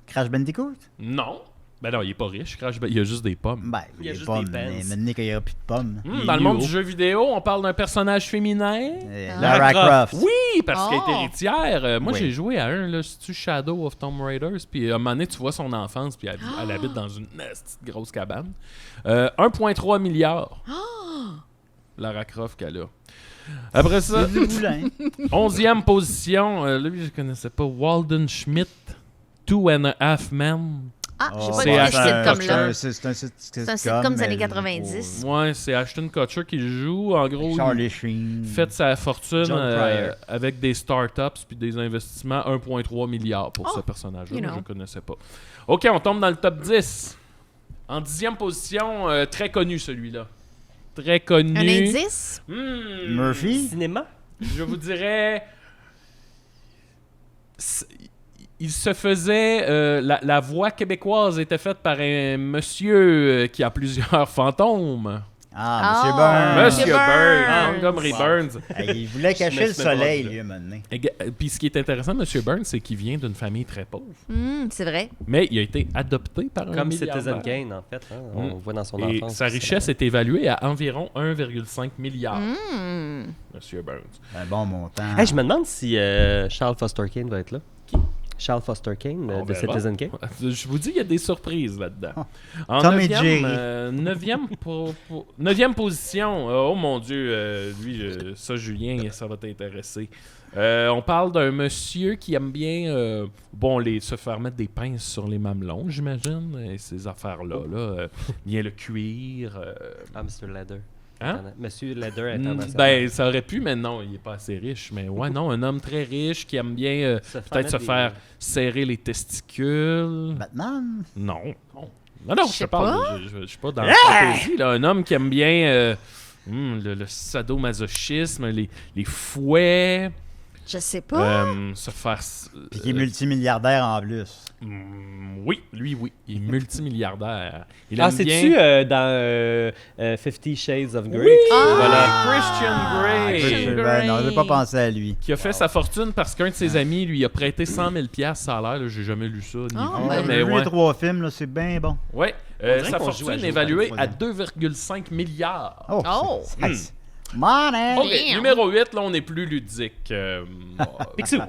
Crash Bandicoot? Non. Ben non, il est pas riche. Il y a juste des pommes. Ben, Il y a les juste pommes, des pants. mais maintenant qu'il n'y aura plus de pommes. Dans le monde du jeu vidéo, on parle d'un personnage féminin. Lara Croft. Oui, parce qu'elle est Oh. héritière. Moi, Oui. j'ai joué à un, là, c'est-tu Shadow of Tomb Raiders, puis à un moment donné, tu vois son enfance, puis elle habite dans une petite grosse cabane. 1,3 milliard. Lara Croft qu'elle a. Après ça, C'est du boulin. 11e position, lui, je connaissais pas, Walden Schmidt, 2.5 Men. Ah, j'ai Oh, pas c'est vu ce Ashton sitcom-là. C'est un sitcom. C'est un sitcom des mais- années 90. Ouais, c'est Ashton Kutcher qui joue. En gros, Charlie Sheen. fait sa fortune John Cryer. avec des startups puis des investissements, 1,3 milliard pour ce Oh, personnage-là. you Moi, know. je ne connaissais pas. OK, on tombe dans le top 10. En 10e position, très connu celui-là. Très connu. Un indice? Murphy? cinéma? Je vous dirais... Il se faisait... la voix québécoise était faite par un monsieur qui a plusieurs fantômes. Ah, Monsieur Burns. Monsieur Burns, Burns. Montgomery Burns. Il voulait cacher le soleil, lui, à un moment donné. Puis ce qui est intéressant de M. Burns, c'est qu'il vient d'une famille très pauvre. C'est vrai. Mais il a été adopté par un Comme milliardaire. Citizen Kane, en fait. Hein? On voit dans son Et enfance. sa richesse est évaluée à environ 1,5 milliard. Hmm. M. Burns. Un bon montant. Hey, je me demande si Charles Foster Kane va être là. Charles Foster Kane On de verra. Citizen Kane. Je vous dis, il y a des surprises là-dedans. En Tom et Jerry. 9e position. Oh mon Dieu, lui, ça, Julien, ça va t'intéresser. On parle d'un monsieur qui aime bien se faire mettre des pinces sur les mamelons, j'imagine, et ces affaires-là. Bien le cuir. Ah, Mr. Leather. Hein? Monsieur Leather international. Ben, ça aurait pu, mais non, il est pas assez riche. Mais ouais, non, un homme très riche qui aime bien peut-être se faire serrer les testicules. Batman? Non. Non, je sais parle. Je suis pas dans la fantaisie, là. Un homme qui aime bien le sadomasochisme, les fouets. Je sais pas. Se faire. Puis qui est multimilliardaire en plus. Oui, lui, oui. Il est multimilliardaire. Il aime c'est-tu bien... dans 50 Shades of Grey? Oui! Ah! Christian Grey. Ben, non, j'ai pas pensé à lui. Qui a fait sa fortune parce qu'un de ses amis lui a prêté 100 000 $, ça a l'air. Là, j'ai jamais lu ça. Mais lui, les 3 films, là, c'est bien bon. Ouais. dirait Sa qu'on joue à fortune jouer évaluée dans à le 2,5 milliards. Oh! Money! OK, numéro 8, là, on est plus ludique. Picsou.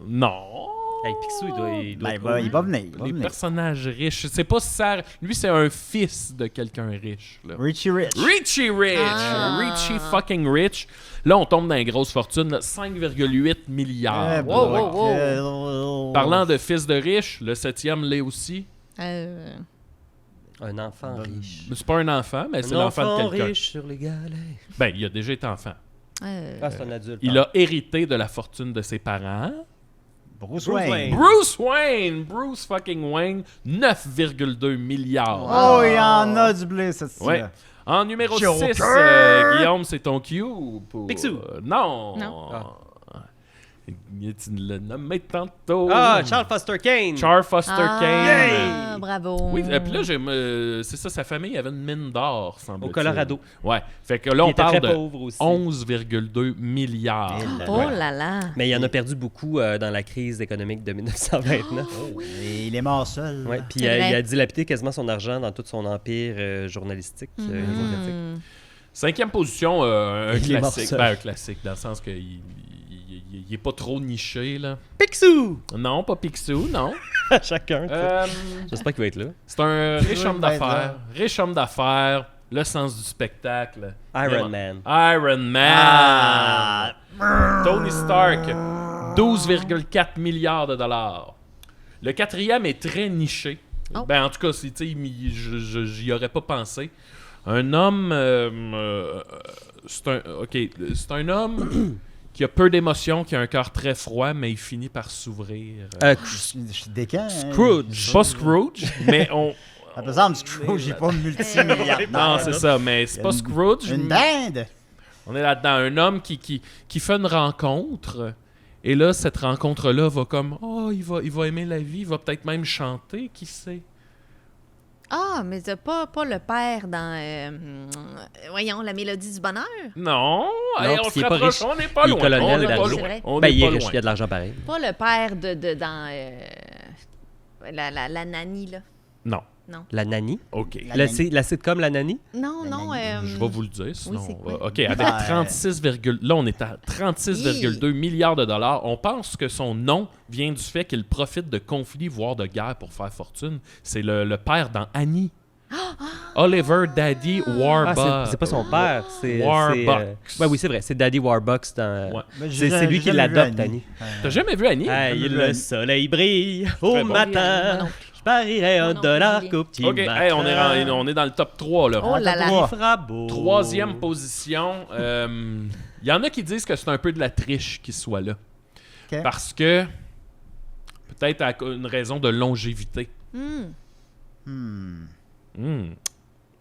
Non. Hey, Picsou, il doit Ben, il va venir. Les personnages riches. C'est pas ça. Lui, c'est un fils de quelqu'un riche. Là. Richie Rich. Richie Rich. Ah. Richie fucking Rich. Là, on tombe dans une grosse fortune. 5,8 milliards. Parlant de fils de riche, le 7e l'est aussi. un enfant riche. C'est pas un enfant, mais c'est l'enfant de quelqu'un. riche sur les galets. Ben, il a déjà été enfant. Ah, c'est un adulte. Il a hérité de la fortune de ses parents. Bruce Wayne. Bruce Wayne! Bruce fucking Wayne, 9,2 milliards. Oh, il y en a du blé, cette Ouais. là. En numéro 6, Joker! Guillaume, c'est ton cue. Picsou. Non. Non. Tu l'as nommé tantôt. Ah, Charles Foster Kane. Charles Foster Kane. Ah, bravo. Oui, puis là, c'est ça, sa famille avait une mine d'or, semble-t-il. Au Colorado. Ouais. Fait que là, on était parle très de pauvre aussi. 11,2 milliards. Oh là là. Mais il en a perdu beaucoup dans la crise économique de 1929. Et il est mort seul. Ouais, puis C'est vrai. il a dilapidé quasiment son argent dans tout son empire journalistique. médiatique. 5e position, un Il est mort classique. seul. Ben, un classique, dans le sens qu'il il est pas trop niché, là. Picsou! Non, pas Picsou, non. Chacun. J'espère qu'il va être là. C'est un riche homme il va être d'affaires. Riche homme d'affaires, le sens du spectacle. Iron Man. Iron Man. Tony Stark, 12,4 milliards de dollars. Le 4e est très niché. Oh. Ben, en tout cas, j'y aurais pas pensé. Un homme... c'est un homme qui a peu d'émotions, qui a un cœur très froid, mais il finit par s'ouvrir. Je suis décant. Scrooge. Pas Scrooge, mais on... Par exemple, Scrooge, il n'est pas multimilliardaire. Non, c'est ça, mais c'est pas Scrooge. Une dinde! On est là-dedans. Un homme qui fait une rencontre. Et là, cette rencontre-là va comme... Oh, il va aimer la vie. Il va peut-être même chanter. Qui sait? Ah, mais c'est pas le père dans... voyons, La Mélodie du bonheur? Non. Non, Hey, on puis se il est pas rapproche. riche. On n'est pas Il est loin. colonel On n'est d'argent. pas C'est loin. vrai. On Ben, n'est il est pas riche, loin. il a de l'argent pareil. Pas le père dans... la nanny, là. Non. La nanny. OK. La sitcom La nanny. Non, non. Je vais vous le dire, sinon... c'est quoi? OK, avec 36, là, on est à 36,2 milliards de dollars. On pense que son nom vient du fait qu'il profite de conflits, voire de guerres pour faire fortune. C'est le père dans Annie. Oliver Daddy Warbucks. Ah, c'est pas son père. C'est Warbucks. ouais, oui, c'est vrai. C'est Daddy Warbucks. Dans... Ouais. C'est lui qui l'adopte, Annie. T'as jamais vu Annie? Hey, le soleil brille au Très bon. matin. Je parierais Moi $1 non plus, qu'au petit OK, matin. hey, on est dans le top 3, là. Oh là là. Il fera beau. 3e position. Il y en a qui disent que c'est un peu de la triche qu'il soit là. OK. Parce que, peut-être à une raison de longévité.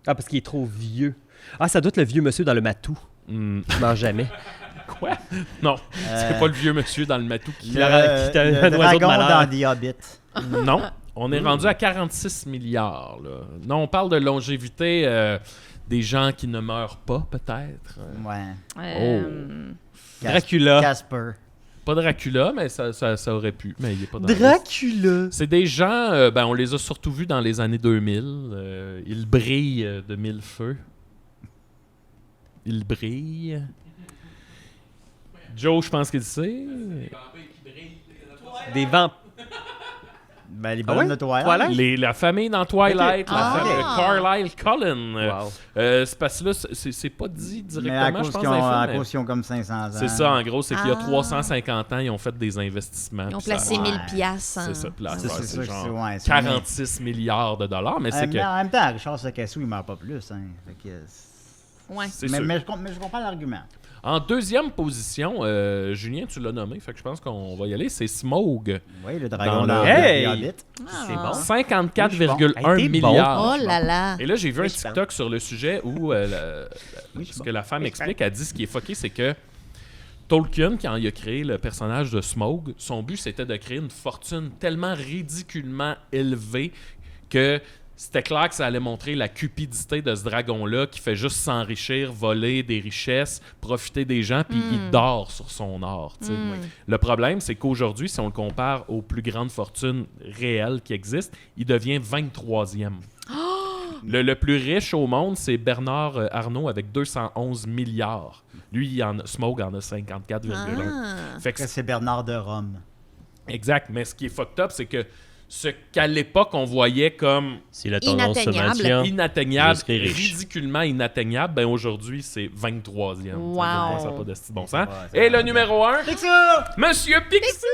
Ah, parce qu'il est trop vieux. Ah, ça doit être le vieux monsieur dans le matou. Je mange jamais. Quoi? Non, c'est pas le vieux monsieur dans le matou qui... qui a un Le oiseau de dragon malheur. dans The Hobbit. Non, on est rendu à 46 milliards. Là. Non, on parle de longévité des gens qui ne meurent pas, peut-être. Ouais. Dracula. Casper. Pas Dracula, mais ça aurait pu. Mais il est pas dans la liste. Dracula. C'est des gens, on les a surtout vus dans les années 2000. Ils brillent de mille feux. Ils brillent. Joe, je pense qu'il sait. Des vents. Ben, les bonnes de Twilight. La famille dans Twilight, Ok. Carlisle Cullen. Wow. C'est parce que là, c'est pas dit Mais à directement, je cause pense, qu'ils dans les ont, à films, mais cause qu'ils ont comme 500 ans. c'est ça, en gros, c'est qu'il y a Ah. 350 ans, ils ont fait des investissements. Ils ont puis ça- placé 1000 piastres. C'est ça, puis là, C'est ouais, sûr c'est que genre c'est- ouais, c'est 46 milliards de dollars, mais c'est que... En même temps, Richard Secassou, il meurt pas plus. Hein. Fait que, Ouais. C'est mais, sûr. mais je comprends l'argument. En deuxième position, Julien, tu l'as nommé, fait que je pense qu'on va y aller, c'est Smaug. Oui, le dragon Dans dans le- Hey! le Hobbit. C'est bon. 54,1 Hey, t'es bon. milliards. Oh là là. Et là, j'ai vu un Oui, je pense. TikTok sur le sujet où ce que la femme explique, elle dit ce qui est fucké, c'est que Tolkien, quand il a créé le personnage de Smaug, son but, c'était de créer une fortune tellement ridiculement élevée que c'était clair que ça allait montrer la cupidité de ce dragon-là qui fait juste s'enrichir, voler des richesses, profiter des gens, puis il dort sur son or. Tu sais. Le problème, c'est qu'aujourd'hui, si on le compare aux plus grandes fortunes réelles qui existent, il devient 23e. Le plus riche au monde, c'est Bernard Arnault avec 211 milliards. Lui, Smaug en a 54,1. Fait que Après, c'est Bernard de Rome. exact, mais ce qui est fucked up, c'est que ce qu'à l'époque, on voyait comme Si la tendance se Inatteignable. maintient. inatteignable, Je serai riche. ridiculement inatteignable, ben aujourd'hui, c'est 23e. Wow. Ça n'a pas de style bon sens. Ouais, Et le numéro 1, Monsieur Picsou!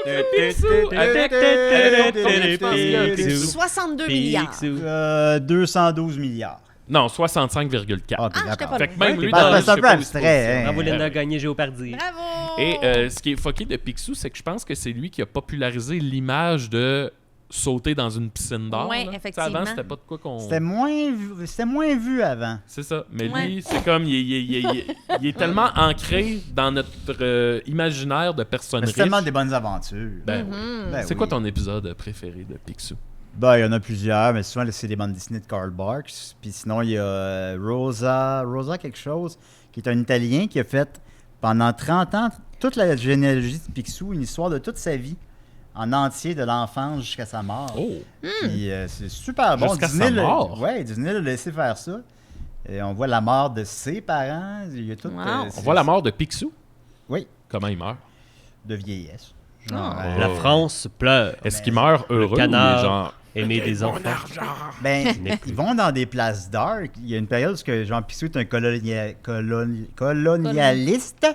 Oncle Picsou! Avec... je pense qu'il y a un Picsou. 62 milliards. 212 milliards. Non, 65,4. Ah, t'es j'étais d'accord. pas Fait que même lui, Ben, dans c'est un je sais peu pas où il se abstrait, hein. Bravo, Linda a gagné Géopardy. Bravo! Et ce qui est fucké de Picsou, c'est que je pense que c'est lui qui a popularisé l'image de sauter dans une piscine d'or. Ouais, là. effectivement. Tu sais, avant, c'était pas de quoi qu'on... C'était moins vu avant. C'est ça. Mais Ouais. lui, c'est comme... Il est tellement ancré dans notre imaginaire de personne Mais riche. c'est tellement des bonnes aventures. Ben oui. Ben C'est oui. quoi ton épisode préféré de Picsou? Ben, il y en a plusieurs, mais souvent, c'est des bandes dessinées de Karl Barks. Puis sinon, il y a Rosa quelque chose, qui est un Italien qui a fait, pendant 30 ans, toute la généalogie de Picsou, une histoire de toute sa vie, en entier, de l'enfance jusqu'à sa mort. Oh! Puis c'est super bon. Jusqu'à Disney sa mort? Ouais, Disney l'a laissé faire ça. Et on voit la mort de ses parents. Il y a tout, Wow. On voit la mort de Picsou? Oui, Comment il meurt? de vieillesse. La France pleure. Est-ce qu'il meurt heureux ou il est canard. genre... Aimer des enfants. Ben, ils vont dans des places dark. Il y a une période où Jean Picsou est un colonialiste,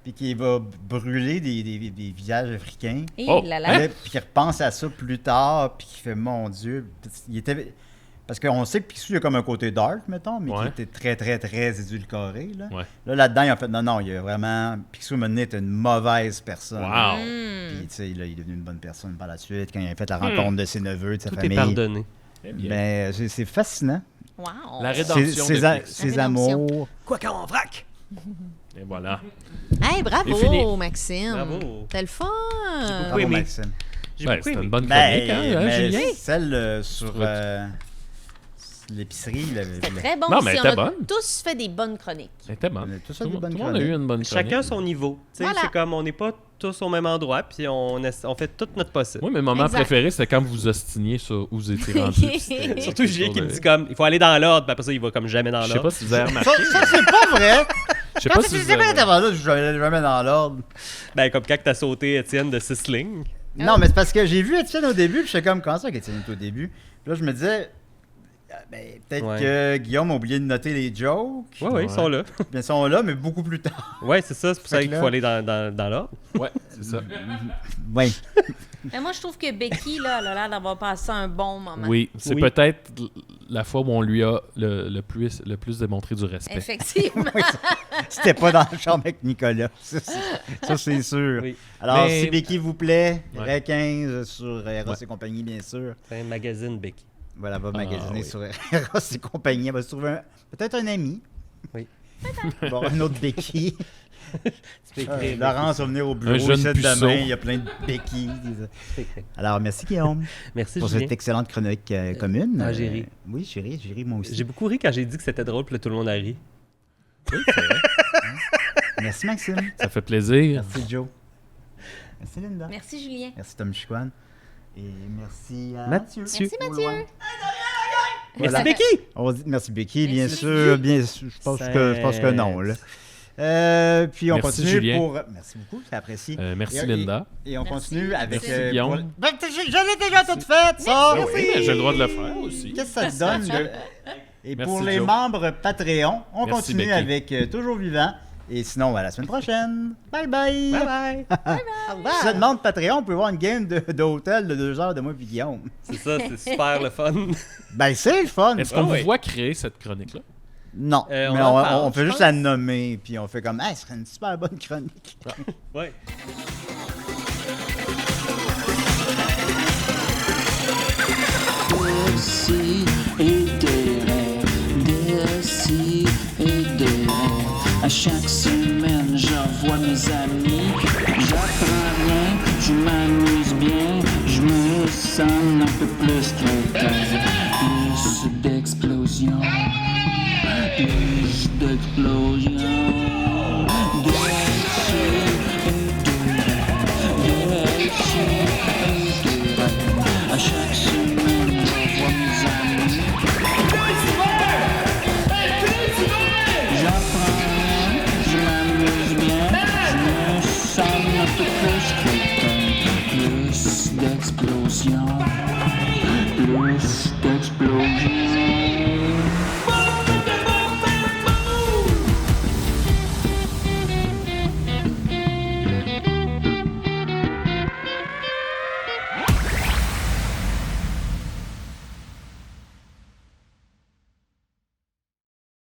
puis qui va brûler des villages africains. Et Oh. là là. Là, puis il repense à ça plus tard, puis il fait mon Dieu. Il était... Parce qu'on sait que Picsou, il a comme un côté dark, mettons, mais Ouais. qui était très, très, très édulcoré. Là, Ouais. là-dedans, ils ont fait non, il y a vraiment. Picsou maintenant était une mauvaise personne. Wow! Puis, tu sais, là, il est devenu une bonne personne par la suite, quand il a fait la rencontre de ses neveux, de sa Tout est famille. pardonné. Très bien. Ben, c'est fascinant. Wow. La rédemption Ses de Picsou. ses La rédemption. amours. Quoi qu'on en vrac. Et voilà. Hey, C'est fini. bravo, Maxime. Bravo. T'as le fun. Bravo, aimé. Maxime. J'ai Ben, beaucoup c'était aimé. une bonne chronique, hein, mais Julien? celle sur l'épicerie. C'était très bon Non, mais aussi. elle On était a bonne. tous fait des bonnes chroniques. Elle était bonne. Tout ça, Tout des le bonnes monde a eu une bonne chronique. Chacun son niveau. Tu sais, Voilà. C'est comme on n'est pas tous au même endroit, puis on fait tout notre possible. Moi, mes moments Exact. préférés, c'était quand vous vous ostiniez sur où vous étiez rendu. puis c'était- Surtout Julien qui me de- dit comme il faut aller dans l'ordre, puis après ça il va comme jamais dans Je sais l'ordre. pas si vous avez remarqué. Ça, c'est pas vrai! Je sais Quand pas tu si vous disais avez... avant là, je vais jamais dans l'ordre. Ben comme quand t'as sauté Étienne de 6 lignes. Non, mais c'est parce que j'ai vu Étienne au début, puis j'étais comme, comment ça qu'Étienne est au début? Puis là, je me disais, peut-être Ouais. que Guillaume a oublié de noter les jokes. Ouais, ils sont là. Ils sont là, mais beaucoup plus tard. Ouais, c'est ça, c'est pour ça Fait que qu'il là- faut aller dans l'ordre. Ouais, c'est ça. Oui. Mais moi, je trouve que Becky, là, elle a l'air d'avoir passé un bon moment. Oui, c'est Oui. peut-être la fois où on lui a le plus démontré du respect. Effectivement. Oui, c'était pas dans la chambre avec Nicolas. Ça, c'est sûr. Oui. Alors, Mais- si Becky vous plaît, Ouais. Ré 15 sur Eros Ouais. et compagnie, bien sûr. C'est un magazine Becky. Voilà, va magasiner oui. sur Eros et compagnie. Elle va se trouver peut-être un ami. Oui. Bon, un autre Becky. Laurence va venir au Un bureau jeune ici puceau. demain. Il y a plein de béquilles. Alors, merci Guillaume Merci, pour Julien. cette excellente chronique commune. Ah, j'ai ri. Oui, j'ai ri moi aussi. J'ai beaucoup ri quand j'ai dit que c'était drôle, puis là, tout le monde a ri. Oui, c'est vrai. Merci Maxime. Ça fait plaisir. Merci Joe. Merci Linda. Merci, Julien. Merci Tom Chicoine. Et merci à Mathieu. Merci, Mathieu. Voilà. Merci, Becky! On dit merci Becky, bien Merci. sûr. Bien sûr. Je pense que non. Là. Puis on Merci, continue Julien. pour. Merci beaucoup, c'est apprécié. Merci, Et- Linda. Et on Merci. continue avec. Merci, Guillaume. Je l'ai déjà toute faite, ça! Ah oui, mais j'ai le droit de le faire aussi. Qu'est-ce que ça te donne? Et Merci, pour les Joe. membres Patreon, on Merci, continue Becky. avec Toujours Vivant. Et sinon, à la semaine prochaine. Bye bye! Bye bye! Si tu demandes Patreon, on peut voir une game d'hôtel de 2 heures de moi et Guillaume. C'est ça, c'est super le fun. Ben, c'est le fun! Est-ce qu'on oui. vous voit créer cette chronique-là? Non, On mais en parle, on fait je juste pense. la nommer, puis on fait comme, ah, ce serait une super bonne chronique. Ouais. Aussi et des rêves, aussi et des rêves. À chaque semaine, je revois mes amis. J'apprends rien, je m'amuse bien. Je me sens un peu plus crétin. Plus d'explosion, plus d'explosion. À chaque semaine, je vois mes amis. J'apprends rien, je m'amuse bien. Je me sens un peu plus crétin. Plus d'explosion, plus